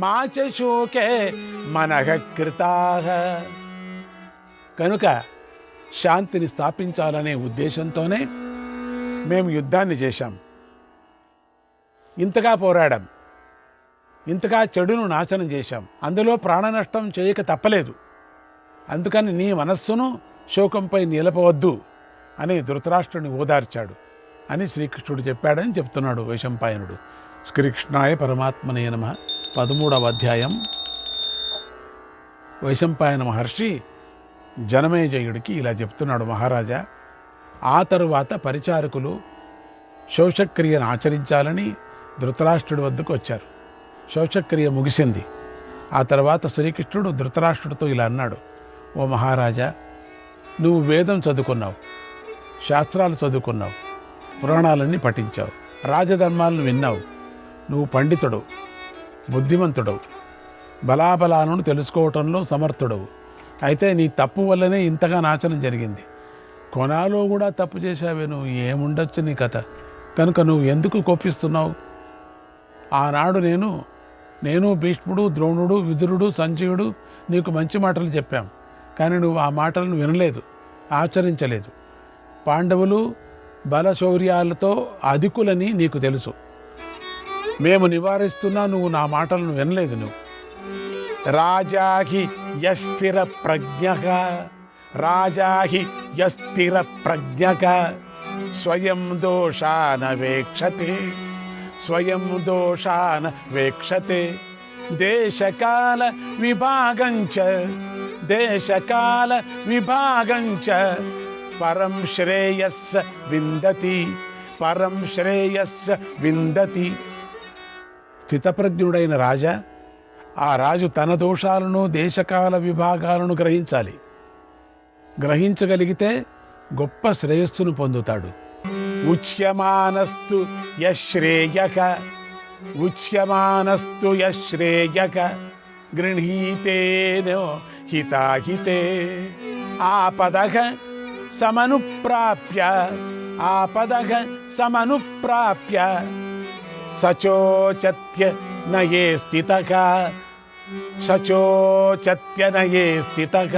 మా చ శోకే మనః కృతాః. కనుక శాంతిని స్థాపించాలనే ఉద్దేశంతోనే మేము యుద్ధాన్ని చేశాం, ఇంతగా పోరాడాం, ఇంతగా చెడును నాశనం చేశాం, అందులో ప్రాణ నష్టం చేయక తప్పలేదు. అందుకని నీ మనస్సును శోకంపై నిలపవద్దు అని ధృతరాష్ట్రుని ఓదార్చాడు అని శ్రీకృష్ణుడు చెప్పాడని చెప్తున్నాడు వైశంపాయనుడు. శ్రీకృష్ణాయ పరమాత్మనే నమః. 13వ అధ్యాయం. వైశంపాయన మహర్షి జనమేజయుడికి ఇలా చెప్తున్నాడు, మహారాజా, ఆ తరువాత పరిచారకులు శోషక్రియను ఆచరించాలని ధృతరాష్ట్రుడి వద్దకు వచ్చారు. శోషక్రియ ముగిసింది. ఆ తర్వాత శ్రీకృష్ణుడు ధృతరాష్ట్రుడితో ఇలా అన్నాడు, ఓ మహారాజా, నువ్వు వేదం చదువుకున్నావు, శాస్త్రాలు చదువుకున్నావు, పురాణాలన్నీ పఠించావు, రాజధర్మాలను విన్నావు, నువ్వు పండితుడు, బుద్ధిమంతుడవు, బలాబలాలను తెలుసుకోవటంలో సమర్థుడవు. అయితే నీ తప్పు వల్లనే ఇంతగా నాశనం జరిగింది. కొనాలో కూడా తప్పు చేశావే, నువ్వు ఏముండొచ్చు నీ కథ. కనుక నువ్వు ఎందుకు కోపిస్తున్నావు? ఆనాడు నేను భీష్ముడు, ద్రోణుడు, విదురుడు, సంజయుడు నీకు మంచి మాటలు చెప్పాం, కానీ నువ్వు ఆ మాటలను వినలేదు, ఆచరించలేదు. పాండవులు బలశౌర్యాలతో అధికులని నీకు తెలుసు, మేము నివారిస్తున్నా నువ్వు నా మాటలను వినలేదు. నువ్వు రాజాహి యస్థిర ప్రజ్ఞః, రాజాహి యస్థిర ప్రజ్ఞః స్వయం దోషాన వేక్షతే, స్వయం దోషాన వేక్షతే. దేశకాల విభాగంచ, దేశకాల విభాగంచ పరం శ్రేయస్స విందతి, పరం శ్రేయస్స విందతి. స్థితప్రజ్ఞుడైన రాజా, ఆ రాజు తన దోషాలను, దేశకాల విభాగాలను గ్రహించాలి. గ్రహించగలిగితే గొప్ప శ్రేయస్సును పొందుతాడు. ఉచ్యమానస్తు యశ్రేయక, ఉచ్యమానస్తు యశ్రేయక గృహీతేనో హితాహితే. ఆపదః సమనుప్రాప్య, ఆపదః సమనుప్రాప్య సచోచత్య నయే స్థితః, సచోచత్య నయే స్థితః.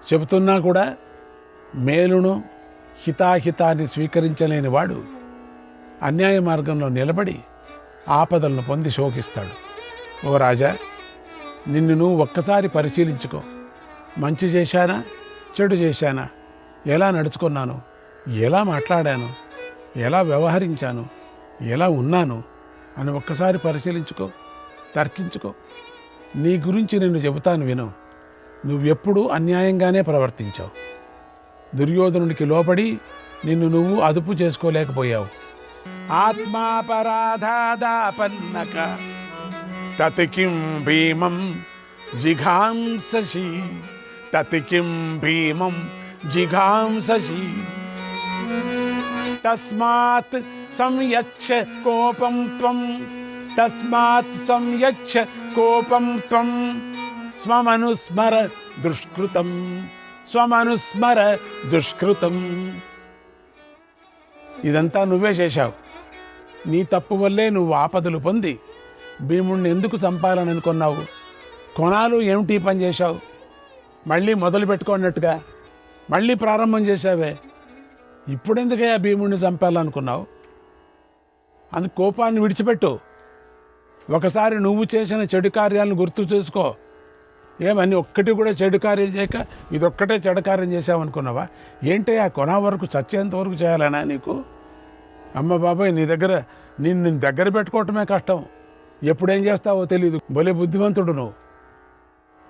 చెబుతున్నా కూడా మేలును, హితాహితాన్ని స్వీకరించలేని వాడు అన్యాయ మార్గంలో నిలబడి ఆపదలను పొంది శోకిస్తాడు. ఓ రాజా, నిన్ను నువ్వు ఒక్కసారి పరిశీలించుకో. మంచి చేశానా, చెడు చేశానా, ఎలా నడుచుకున్నాను, ఎలా మాట్లాడాను, ఎలా వ్యవహరించాను, ఎలా ఉన్నాను అని ఒక్కసారి పరిశీలించుకో, తర్కించుకో. నీ గురించి నేను చెబుతాను విను. నువ్వెప్పుడూ అన్యాయంగానే ప్రవర్తించావు. దుర్యోధనుడికి లోపడి నిన్ను నువ్వు అదుపు చేసుకోలేకపోయావు. ఆత్మాపరాధాదాపన్నక తత్ కిం భీమం జిఘాంససి, తత్ కిం భీమం జిఘాంససి. తస్మాత్ సంయచ్చ కోపం త్వం, తస్మాత్ సంయచ్చ కోపం త్వం స్వమనుస్మర దుష్కృతం, స్వమనుస్మర దుష్కృతం. ఇదంతా నువ్వే చేశావు. నీ తప్పు వల్లే నువ్వు ఆపదలు పొంది భీముణ్ణి ఎందుకు చంపాలని అనుకున్నావు? కొనాలు ఏమిటి పని చేశావు? మళ్ళీ మొదలు పెట్టుకున్నట్టుగా మళ్ళీ ప్రారంభం చేశావే. ఇప్పుడెందుకయ్యా భీముణ్ణి చంపాలనుకున్నావు? అందుకు కోపాన్ని విడిచిపెట్టు. ఒకసారి నువ్వు చేసిన చెడు కార్యాలను గుర్తు చేసుకో. ఏమని ఒక్కటి కూడా చెడు కార్యం చేయక ఇదొక్కటే చెడు కార్యం చేసావనుకున్నావా? ఏంటయ్యా కొనా వరకు చచ్చేంత వరకు చేయాలనా నీకు? అమ్మ బాబాయ్, నిన్ను దగ్గర పెట్టుకోవటమే కష్టం. ఎప్పుడేం చేస్తావో తెలియదు. భలే బుద్ధిమంతుడు నువ్వు.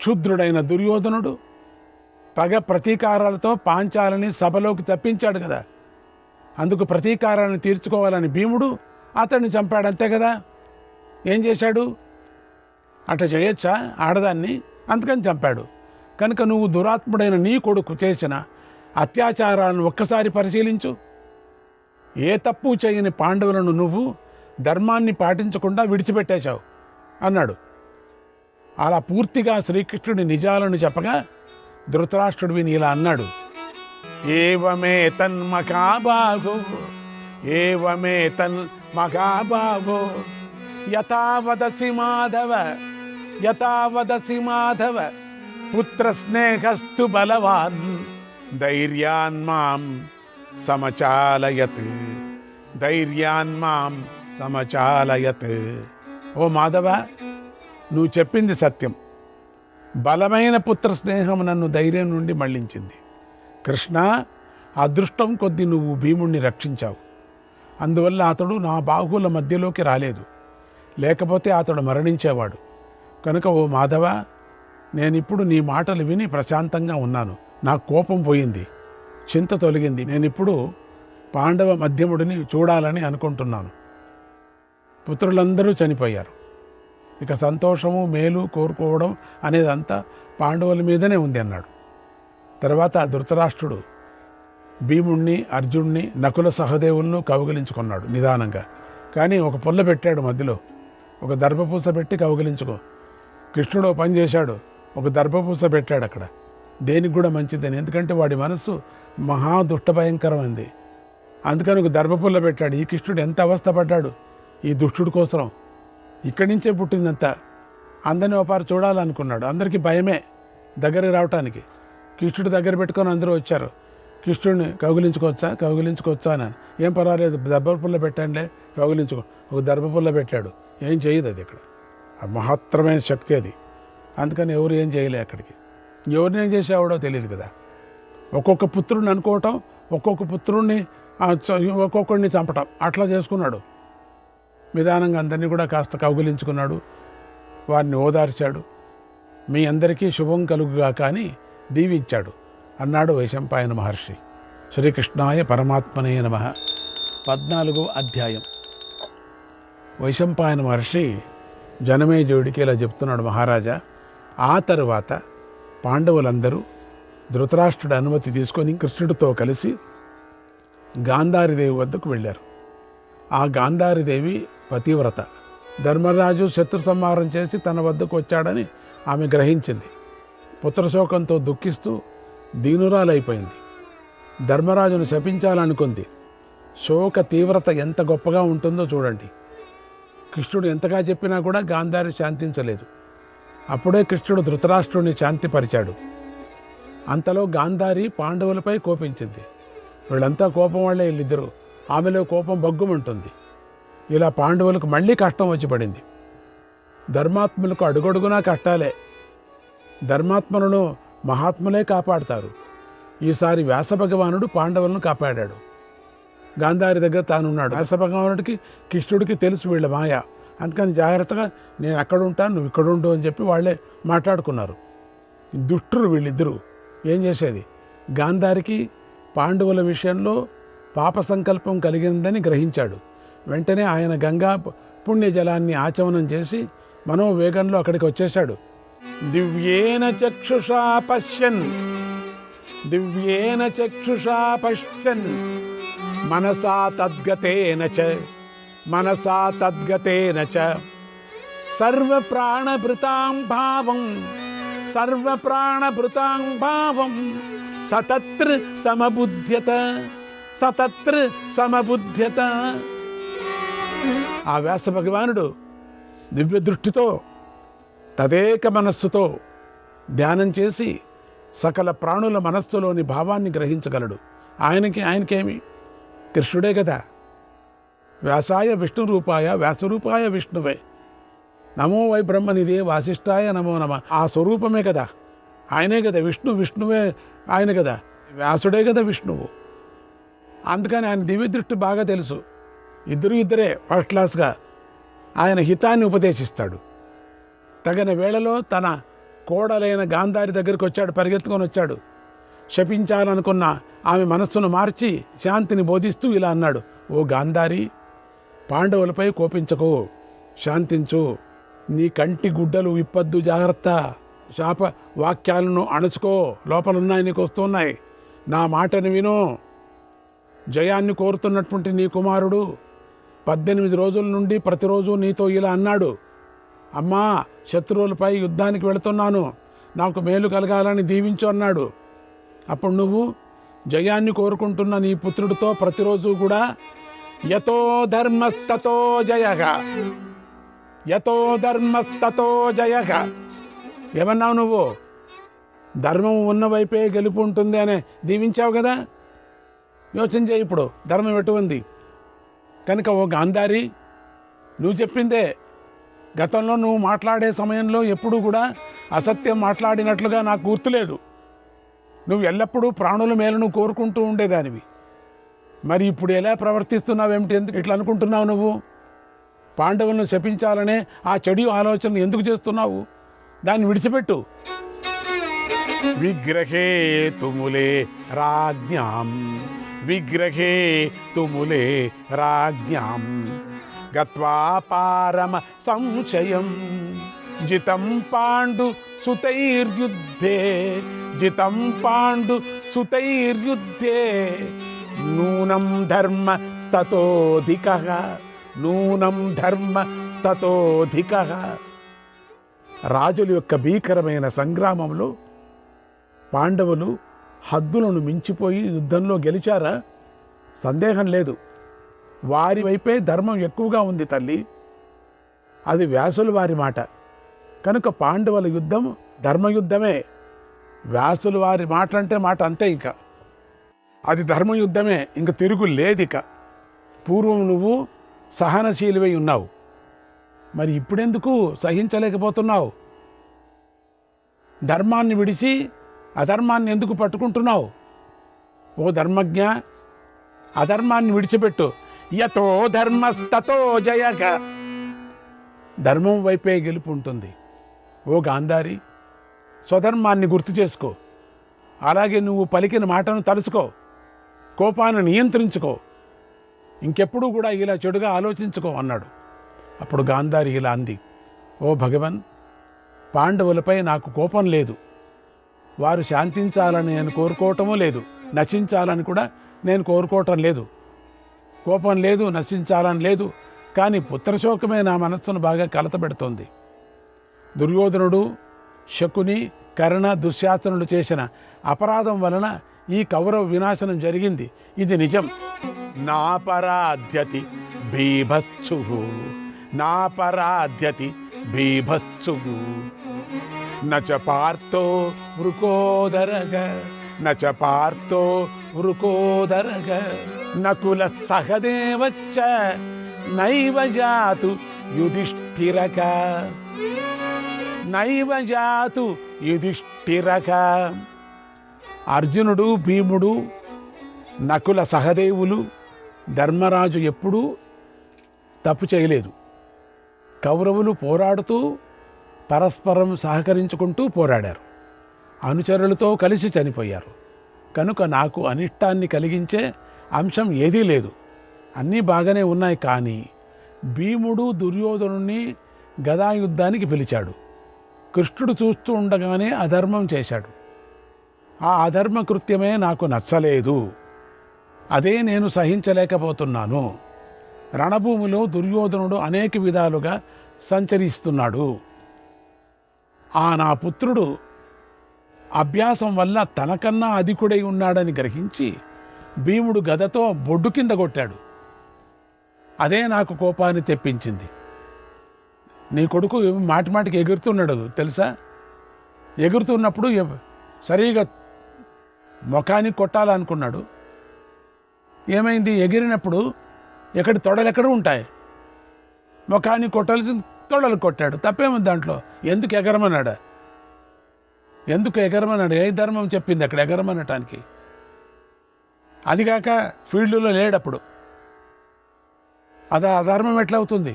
క్షుద్రుడైన దుర్యోధనుడు పగ ప్రతీకారాలతో పాంచాలని సభలోకి తప్పించాడు కదా. అందుకు ప్రతీకారాన్ని తీర్చుకోవాలని భీముడు అతన్ని చంపాడు, అంతే కదా. ఏం చేశాడు? అట్లా చేయొచ్చా ఆడదాన్ని? అందుకని చంపాడు. కనుక నువ్వు దురాత్ముడైన నీ కొడుకు చేసిన అత్యాచారాలను ఒక్కసారి పరిశీలించు. ఏ తప్పు చేయని పాండవులను నువ్వు ధర్మాన్ని పాటించకుండా విడిచిపెట్టేశావు అన్నాడు. అలా పూర్తిగా శ్రీకృష్ణుడి నిజాలను చెప్పగా ధృతరాష్ట్రుడు విని ఇలా అన్నాడు, ఏవమే తన్మకాభాగో ఏవమే తన్మకాభాగో యథావదసి మాధవ పుత్రస్నేహస్తు బలవాన్ ధైర్యాన్ మాం సమచాలయత్ ఓ మాధవ, నువ్వు చెప్పింది సత్యం. బలమైన పుత్ర స్నేహం నన్ను ధైర్యం నుండి మళ్లించింది. కృష్ణ, అదృష్టం కొద్దీ నువ్వు భీముణ్ణి రక్షించావు. అందువల్ల అతడు నా బాహువుల మధ్యలోకి రాలేదు, లేకపోతే అతడు మరణించేవాడు. కనుక ఓ మాధవ, నేనిప్పుడు నీ మాటలు విని ప్రశాంతంగా ఉన్నాను. నా కోపం పోయింది, చింత తొలగింది. నేనిప్పుడు పాండవ మధ్యముడిని చూడాలని అనుకుంటున్నాను. పుత్రులందరూ చనిపోయారు. ఇక సంతోషము మేలు కోరుకోవడం అనేదంతా పాండవుల మీదనే ఉంది అన్నాడు. తర్వాత ధృతరాష్ట్రుడు భీముణ్ణి, అర్జున్ని, నకుల సహదేవులను కౌగిలించుకున్నాడు నిదానంగా. కానీ ఒక పుల్ల పెట్టాడు మధ్యలో, ఒక దర్భపూస పెట్టి కౌగిలించుకో. కృష్ణుడు పని చేశాడు, ఒక దర్భపూస పెట్టాడు అక్కడ. దేనికి కూడా మంచిదని, ఎందుకంటే వాడి మనస్సు మహా దుష్టభయంకరమైంది. అందుకని ఒక దర్భపుల్ల పెట్టాడు. ఈ కృష్ణుడు ఎంత అవస్థపడ్డాడు ఈ దుష్టుడి కోసం. ఇక్కడి నుంచే పుట్టిందంతా. అందరినీ ఒకపారు చూడాలనుకున్నాడు. అందరికీ భయమే దగ్గరికి రావటానికి. కృష్ణుడు దగ్గర పెట్టుకొని అందరూ వచ్చారు. కృష్ణుడిని కౌగిలించుకోవచ్చా అని. ఏం పర్వాలేదు, దర్భపుల్ల పెట్టండి, కౌగిలించుకో. ఒక దర్భపుల్ల పెట్టాడు. ఏం చేయదు అది. ఇక్కడ మహత్తరమైన శక్తి అది. అందుకని ఎవరు ఏం చేయలే అక్కడికి. ఎవరిని ఏం చేసేవాడో తెలియదు కదా. ఒక్కొక్క పుత్రుడిని అనుకోవటం, ఒక్కొక్క పుత్రుడిని ఒక్కొక్కడిని చంపటం, అట్లా చేసుకున్నాడు. నిదానంగా అందరినీ కూడా కాస్త కౌగిలించుకున్నాడు, వారిని ఓదార్చాడు. మీ అందరికీ శుభం కలుగుగా కానీ దీవించాడు అన్నాడు వైశంపాయన మహర్షి. శ్రీకృష్ణాయ పరమాత్మనే నమః. 14వ అధ్యాయం. వైశంపాయన మహర్షి జనమేజయుడికి ఇలా చెప్తున్నాడు, మహారాజా, ఆ తరువాత పాండవులందరూ ధృతరాష్ట్రుడి అనుమతి తీసుకొని కృష్ణుడితో కలిసి గాంధారీదేవి వద్దకు వెళ్ళారు. ఆ గాంధారీదేవి పతివ్రత. ధర్మరాజు శత్రు సంహారం చేసి తన వద్దకు వచ్చాడని ఆమె గ్రహించింది. పుత్రశోకంతో దుఃఖిస్తూ దీనురాలైపోయింది. ధర్మరాజును శపించాలనుకుంది. శోక తీవ్రత ఎంత గొప్పగా ఉంటుందో చూడండి. కృష్ణుడు ఎంతగా చెప్పినా కూడా గాంధారి శాంతించలేదు. అప్పుడే కృష్ణుడు ధృతరాష్ట్రుడిని శాంతిపరిచాడు. అంతలో గాంధారి పాండవులపై కోపించింది. వీళ్ళంతా కోపం వాళ్ళే వీళ్ళిద్దరూ. ఆమెలో కోపం బగ్గుమంటుంది. ఇలా పాండవులకు మళ్ళీ కష్టం వచ్చి పడింది. ధర్మాత్ములకు అడుగడుగునా కష్టాలే. ధర్మాత్మలను మహాత్ములే కాపాడుతారు. ఈసారి వ్యాసభగవానుడు పాండవులను కాపాడాడు. గాంధారి దగ్గర తానున్నాడు. వ్యాసభగవానుడికి కృష్ణుడికి తెలుసు వీళ్ళ మాయ. అందుకని జాగ్రత్తగా నేను అక్కడ ఉంటాను, నువ్వు ఇక్కడ ఉండు అని చెప్పి వాళ్ళే మాట్లాడుకున్నారు. దుష్టులు వీళ్ళిద్దరూ. ఏం చేసేది? గాంధారికి పాండవుల విషయంలో పాప సంకల్పం కలిగిందని గ్రహించాడు. వెంటనే ఆయన గంగా పుణ్యజలాన్ని ఆచమనం చేసి మనోవేగంలో అక్కడికి వచ్చేశాడు. దివ్యేన చక్షుషా పశ్యన్ మనసా తద్గతేన చ సర్వప్రాణభృతాం భావం సతత్ర సమబుధ్యత. ఆ వ్యాస భగవానుడు దివ్య దృష్టితో తదేక మనస్సుతో ధ్యానం చేసి సకల ప్రాణుల మనస్సులోని భావాన్ని గ్రహించగలడు. ఆయనకేమి? కృష్ణుడే కదా. వ్యాసాయ విష్ణురూపాయ వ్యాసరూపాయ విష్ణువే నమో వై బ్రహ్మనిదే వాసిష్ఠాయ నమో నమ. ఆ స్వరూపమే కదా, ఆయనే కదా విష్ణువే ఆయన కదా, వ్యాసుడే కదా విష్ణువు. అందుకని ఆయన దివ్య దృష్టి బాగా తెలుసు. ఇద్దరే ఫస్ట్ క్లాస్గా ఆయన హితాన్ని ఉపదేశిస్తాడు. తగిన వేళలో తన కోడలైన గాంధారి దగ్గరికి వచ్చాడు, పరిగెత్తుకొని వచ్చాడు. శపించాలనుకున్న ఆమె మనస్సును మార్చి శాంతిని బోధిస్తూ ఇలా అన్నాడు, ఓ గాంధారి, పాండవులపై కోపించకు, శాంతించు. నీ కంటి గుడ్డలు విప్పద్దు, జాగ్రత్త. శాప వాక్యాలను అణుచుకో, లోపలున్నాయి, నీకు వస్తున్నాయి. నా మాటను విను. జయాన్ని కోరుతున్నటువంటి నీ కుమారుడు 18 రోజుల నుండి ప్రతిరోజు నీతో ఇలా అన్నాడు, అమ్మా శత్రువులపై యుద్ధానికి వెళుతున్నాను, నాకు మేలు కలగాలని దీవించు అన్నాడు. అప్పుడు నువ్వు జయాన్ని కోరుకుంటున్న నీ పుత్రుడితో ప్రతిరోజు కూడా యతో ధర్మస్తతో జయః, యతో ధర్మస్తతో జయః ఏమన్నావు నువ్వు? ధర్మం ఉన్న వైపే గెలుపు ఉంటుంది అని దీవించావు కదా. యోచన చేయి, ఇప్పుడు ధర్మం ఎటు ఉంది కనుక. ఓ గాంధారి, నువ్వు చెప్పిందే. గతంలో నువ్వు మాట్లాడే సమయంలో ఎప్పుడూ కూడా అసత్యం మాట్లాడినట్లుగా నాకు గుర్తులేదు. నువ్వు ఎల్లప్పుడూ ప్రాణుల మేలను కోరుకుంటూ ఉండేదానివి. మరి ఇప్పుడు ఎలా ప్రవర్తిస్తున్నావేమిటి? ఎందుకు ఇట్లా అనుకుంటున్నావు? నువ్వు పాండవులను శపించాలనే ఆ చెడు ఆలోచన ఎందుకు చేస్తున్నావు? దాన్ని విడిచిపెట్టు. విగ్రహే తుములే రాజ్ఞాం, విగ్రహే తుములే రాజ్ఞాం గత్వా పారమ సంశయం జితం పాండు సుతైర్యుద్ధే, జితం పాండు సుతైర్యుద్ధే నూనం ధర్మ స్తతోధికః, నూనం ధర్మ స్తతోధికః. రాజుల యొక్క భీకరమైన సంగ్రామంలో పాండవులు హద్దులను మించిపోయి యుద్ధంలో గెలిచారా? సందేహం లేదు. వారి వైపే ధర్మం ఎక్కువగా ఉంది తల్లి. అది వ్యాసుల వారి మాట కనుక పాండవుల యుద్ధం ధర్మయుద్ధమే. వ్యాసుల వారి మాట అంటే మాట అంతే, ఇంకా అది ధర్మయుద్ధమే, ఇంక తిరుగు లేదిక. పూర్వం నువ్వు సహనశీలివై ఉన్నావు, మరి ఇప్పుడెందుకు సహించలేకపోతున్నావు? ధర్మాన్ని విడిచి అధర్మాన్ని ఎందుకు పట్టుకుంటున్నావు? ఓ ధర్మజ్ఞ, అధర్మాన్ని విడిచిపెట్టు. యతో ధర్మస్తతో జయః, ధర్మం వైపే గెలుపు ఉంటుంది. ఓ గాంధారి, స్వధర్మాన్ని గుర్తు చేసుకో. అలాగే నువ్వు పలికిన మాటను తలుసుకో. కోపాన్ని నియంత్రించుకో. ఇంకెప్పుడు కూడా ఇలా చెడుగా ఆలోచించుకో అన్నాడు. అప్పుడు గాంధారి ఇలా అంది, ఓ భగవన్, పాండవులపై నాకు కోపం లేదు. వారు శాంతించాలని నేను కోరుకోవటమూ లేదు, నశించాలని కూడా నేను కోరుకోవటం లేదు. కోపం లేదు, నశించాలని లేదు. కానీ పుత్రశోకమే నా మనస్సును బాగా కలతబెడుతోంది. దుర్యోధనుడు, శకుని, కర్ణ, దుశ్శాసనుడు చేసిన అపరాధం వలన ఈ కౌరవ వినాశనం జరిగింది. ఇది నిజం. నాపరాధ్యతి బీభత్సు, నాపరాధ్యతి బీభత్సు నచ పార్థో వృకోదరగ, నచ పార్థో వృకోదరగ నకుల సహదేవచ్చ నైవ జాతు యుధిష్ఠిరక, నైవ జాతు యుధిష్ఠిరక. అర్జునుడు, భీముడు, నకుల సహదేవులు, ధర్మరాజు ఎప్పుడూ తప్పు చేయలేదు. కౌరవులు పోరాడుతూ పరస్పరం సహకరించుకుంటూ పోరాడారు. అనుచరులతో కలిసి చనిపోయారు. కనుక నాకు అనిష్టాన్ని కలిగించే అంశం ఏదీ లేదు. అన్నీ బాగానే ఉన్నాయి. కానీ భీముడు దుర్యోధనుణ్ణి గదాయుద్ధానికి పిలిచాడు. కృష్ణుడు చూస్తూ ఉండగానే అధర్మం చేశాడు. ఆ అధర్మ కృత్యమే నాకు నచ్చలేదు. అదే నేను సహించలేకపోతున్నాను. రణభూమిలో దుర్యోధనుడు అనేక విధాలుగా సంచరిస్తున్నాడు. నా పుత్రుడు అభ్యాసం వల్ల తనకన్నా అధికుడై ఉన్నాడని గ్రహించి భీముడు గదతో బొడ్డు కింద కొట్టాడు. అదే నాకు కోపాన్ని తెప్పించింది. నీ కొడుకు మాటిమాటికి ఎగురుతున్నాడు తెలుసా? ఎగురుతున్నప్పుడు సరిగా ముఖానికి కొట్టాలనుకున్నాడు. ఏమైంది? ఎగిరినప్పుడు తొడలు ఉంటాయి, ముఖానికి కొట్టాలి, తొడలు కొట్టాడు. తప్పేముంది దాంట్లో? ఎందుకు ఎగరమన్నాడా? ఎందుకు ఎగరమన్నాడు? ఏ ధర్మం చెప్పింది అక్కడ ఎగరమనటానికి? అదిగాక ఫీల్డ్లో లేడప్పుడు. అది అధర్మం ఎట్లా అవుతుంది?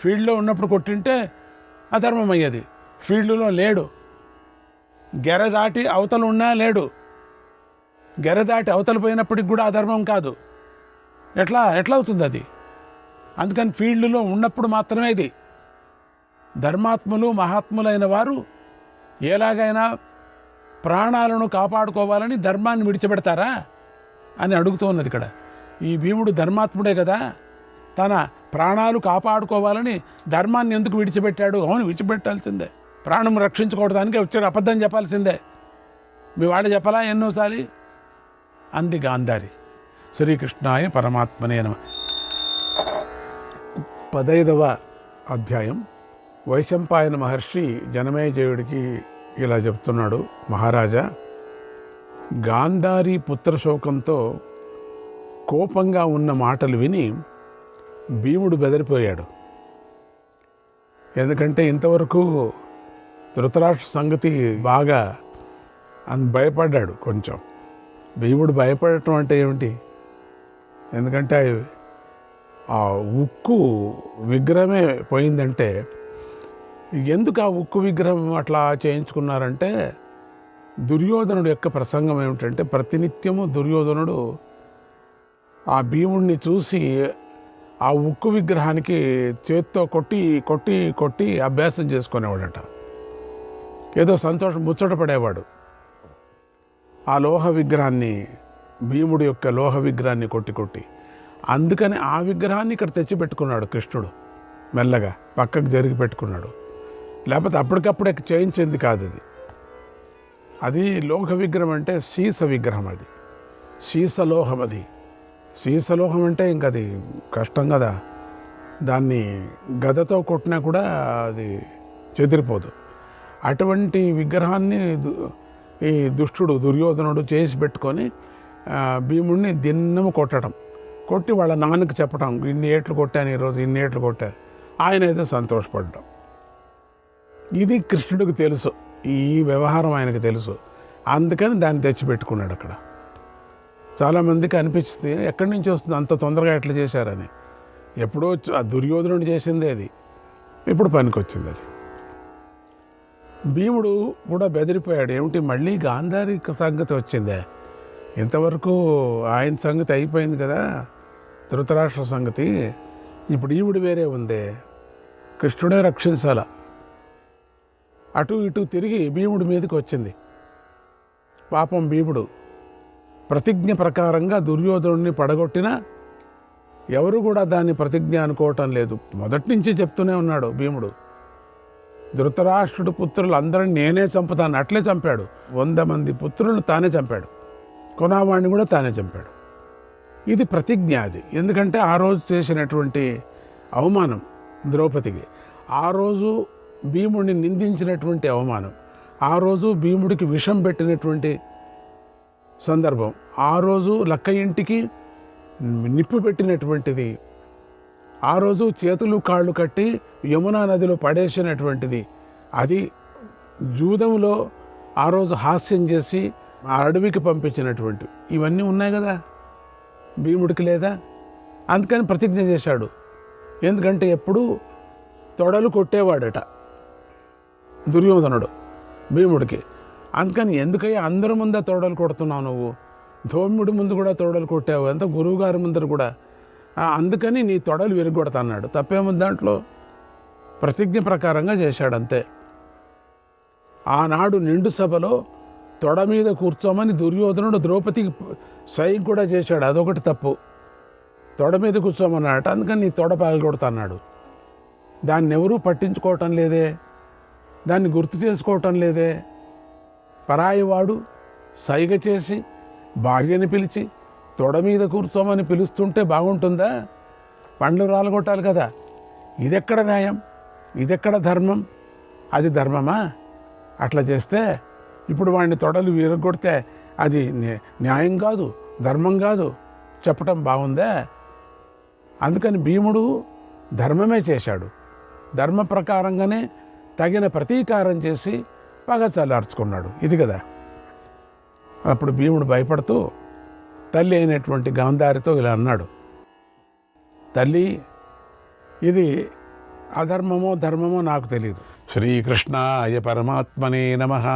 ఫీల్డ్లో ఉన్నప్పుడు కొట్టింటే అధర్మం అయ్యేది. ఫీల్డ్లో లేడు, గెర దాటి అవతల ఉన్నా లేడు. గెర దాటి అవతల పోయినప్పటికి కూడా అధర్మం కాదు. ఎట్లా అవుతుంది అది? అందుకని ఫీల్డ్లో ఉన్నప్పుడు మాత్రమే ఇది. ధర్మాత్ములు, మహాత్ములైన వారు ఎలాగైనా ప్రాణాలను కాపాడుకోవాలని ధర్మాన్ని విడిచిపెడతారా అని అడుగుతూ ఉన్నది ఇక్కడ. ఈ భీముడు ధర్మాత్ముడే కదా, తన ప్రాణాలు కాపాడుకోవాలని ధర్మాన్ని ఎందుకు విడిచిపెట్టాడు? అవును, విడిచిపెట్టాల్సిందే. ప్రాణం రక్షించుకోవడానికి వచ్చాడు, అబద్ధం చెప్పాల్సిందే. మీ వాడు చెప్పలా ఎన్నోసారి? అంది గాంధారి. శ్రీకృష్ణాయ పరమాత్మనే నమః. 15వ అధ్యాయం. వైశంపాయన మహర్షి జనమేజయుడికి ఇలా చెప్తున్నాడు, మహారాజా, గాంధారి పుత్రశోకంతో కోపంగా ఉన్న మాటలు విని భీముడు బెదిరిపోయాడు. ఎందుకంటే ఇంతవరకు ధృతరాష్ట్ర సంగతి బాగా భయపడ్డాడు కొంచెం. భీముడు భయపడటం అంటే ఏమిటి? ఎందుకంటే ఆ ఉక్కు విగ్రహమే పోయిందంటే, ఎందుకు ఆ ఉక్కు విగ్రహం అట్లా చేయించుకున్నారంటే, దుర్యోధనుడు యొక్క ప్రసంగం ఏమిటంటే, ప్రతినిత్యము దుర్యోధనుడు ఆ భీముడిని చూసి ఆ ఉక్కు విగ్రహానికి చేత్తో కొట్టి కొట్టి కొట్టి అభ్యాసం చేసుకునేవాడట. ఏదో సంతోషం ముచ్చటపడేవాడు. ఆ లోహ విగ్రహాన్ని, భీముడి యొక్క లోహ విగ్రహాన్ని కొట్టి కొట్టి. అందుకని ఆ విగ్రహాన్ని ఇక్కడ తెచ్చి పెట్టుకున్నాడు కృష్ణుడు. మెల్లగా పక్కకు జరిగి పెట్టుకున్నాడు. లేకపోతే అప్పటికప్పుడే చేయించింది కాదు అది. అది లోహ విగ్రహం అంటే సీస విగ్రహం. అది సీసలోహం. అది సీసలోహం అంటే ఇంక అది కష్టం కదా. దాన్ని గదతో కొట్టినా కూడా అది చెదిరిపోదు. అటువంటి విగ్రహాన్ని ఈ దుష్టుడు దుర్యోధనుడు చేసి పెట్టుకొని భీముడిని దిన్నము కొట్టడం, కొట్టి వాళ్ళ నాన్నకి చెప్పడం, ఇన్ని ఏట్లు కొట్టాను ఈరోజు, ఇన్ని ఏట్లు కొట్టాను. ఆయన ఏదో సంతోషపడడం. ఇది కృష్ణుడికి తెలుసు, ఈ వ్యవహారం ఆయనకు తెలుసు. అందుకని దాన్ని తెచ్చిపెట్టుకున్నాడు అక్కడ. చాలామందికి అనిపిస్తుంది, ఎక్కడి నుంచి వస్తుంది అంత తొందరగా ఎట్లా చేశారని. ఎప్పుడో ఆ దుర్యోధనుడు చేసిందే అది, ఇప్పుడు పనికొచ్చింది అది. భీముడు కూడా బెదిరిపోయాడు. ఏమిటి, మళ్ళీ గాంధారి సంగతి వచ్చిందే? ఇంతవరకు ఆయన సంగతి అయిపోయింది కదా, ధృతరాష్ట్ర సంగతి. ఇప్పుడు ఈవిడ వేరే ఉందే, కృష్ణుడే రక్షించాల. అటు ఇటు తిరిగి భీముడి మీదకి వచ్చింది. పాపం భీముడు ప్రతిజ్ఞ ప్రకారంగా దుర్యోధనుడిని పడగొట్టినా ఎవరు కూడా దాన్ని ప్రతిజ్ఞ అనుకోవటం లేదు. మొదటి నుంచి చెప్తూనే ఉన్నాడు భీముడు, ధృతరాష్ట్రుడు పుత్రులు అందరినీ నేనే చంపుతాను. అట్లే చంపాడు. 100 మంది పుత్రులను తానే చంపాడు. కొనావాణ్ణి కూడా తానే చంపాడు. ఇది ప్రతిజ్ఞ. అది ఎందుకంటే ఆ రోజు చేసినటువంటి అవమానం ద్రౌపదికి, ఆ రోజు భీముడిని నిందించినటువంటి అవమానం, ఆ రోజు భీముడికి విషం పెట్టినటువంటి సందర్భం, ఆ రోజు లక్క ఇంటికి నిప్పు పెట్టినటువంటిది, ఆ రోజు చేతులు కాళ్ళు కట్టి యమునా నదిలో పడేసినటువంటిది, అది జూదంలో ఆ రోజు హాస్యం చేసి ఆ అడవికి పంపించినటువంటి, ఇవన్నీ ఉన్నాయి కదా భీముడికి లేదా? అందుకని ప్రతిజ్ఞ చేశాడు. ఎందుకంటే ఎప్పుడు తొడలు కొట్టేవాడట దుర్యోధనుడు భీముడికి. అందుకని ఎందుకయ్యా అందరి ముందే తోడలు కొడుతున్నావు నువ్వు? ధౌమ్యుడి ముందు కూడా తోడలు కొట్టావు, ఎంత గురువుగారి ముందర కూడా. అందుకని నీ తొడలు విరగొడతన్నాడు. తప్పేముంది దాంట్లో? ప్రతిజ్ఞ ప్రకారంగా చేశాడు అంతే. ఆనాడు నిండు సభలో తొడ మీద కూర్చోమని దుర్యోధనుడు ద్రౌపదికి సైగ కూడా చేశాడు. అదొకటి తప్పు. తొడ మీద కూర్చోమన్నాడట. అందుకని నీ తొడ పగలగొడతన్నాడు. దాన్ని ఎవరూ పట్టించుకోవటం లేదే, దాన్ని గుర్తు చేసుకోవటం లేదే. పరాయివాడు సైగ చేసి భార్యని పిలిచి తొడ మీద కూర్చోమని పిలుస్తుంటే బాగుంటుందా? పండ్లు రాలగొట్టాలి కదా. ఇదెక్కడ న్యాయం? ఇదెక్కడ ధర్మం? అది ధర్మమా? అట్లా చేస్తే ఇప్పుడు వాడిని తొడలు విరగొడితే అది న్యాయం కాదు, ధర్మం కాదు చెప్పటం బాగుందా? అందుకని భీముడు ధర్మమే చేశాడు. ధర్మ ప్రకారంగానే తగిన ప్రతీకారం చేసి పగ చల్లార్చుకున్నాడు. ఇది కదా. అప్పుడు భీముడు భయపడుతూ తల్లి అయినటువంటి గాంధారితో ఇలా అన్నాడు, తల్లి, ఇది అధర్మమో ధర్మమో నాకు తెలియదు. శ్రీకృష్ణాయ పరమాత్మనే నమః.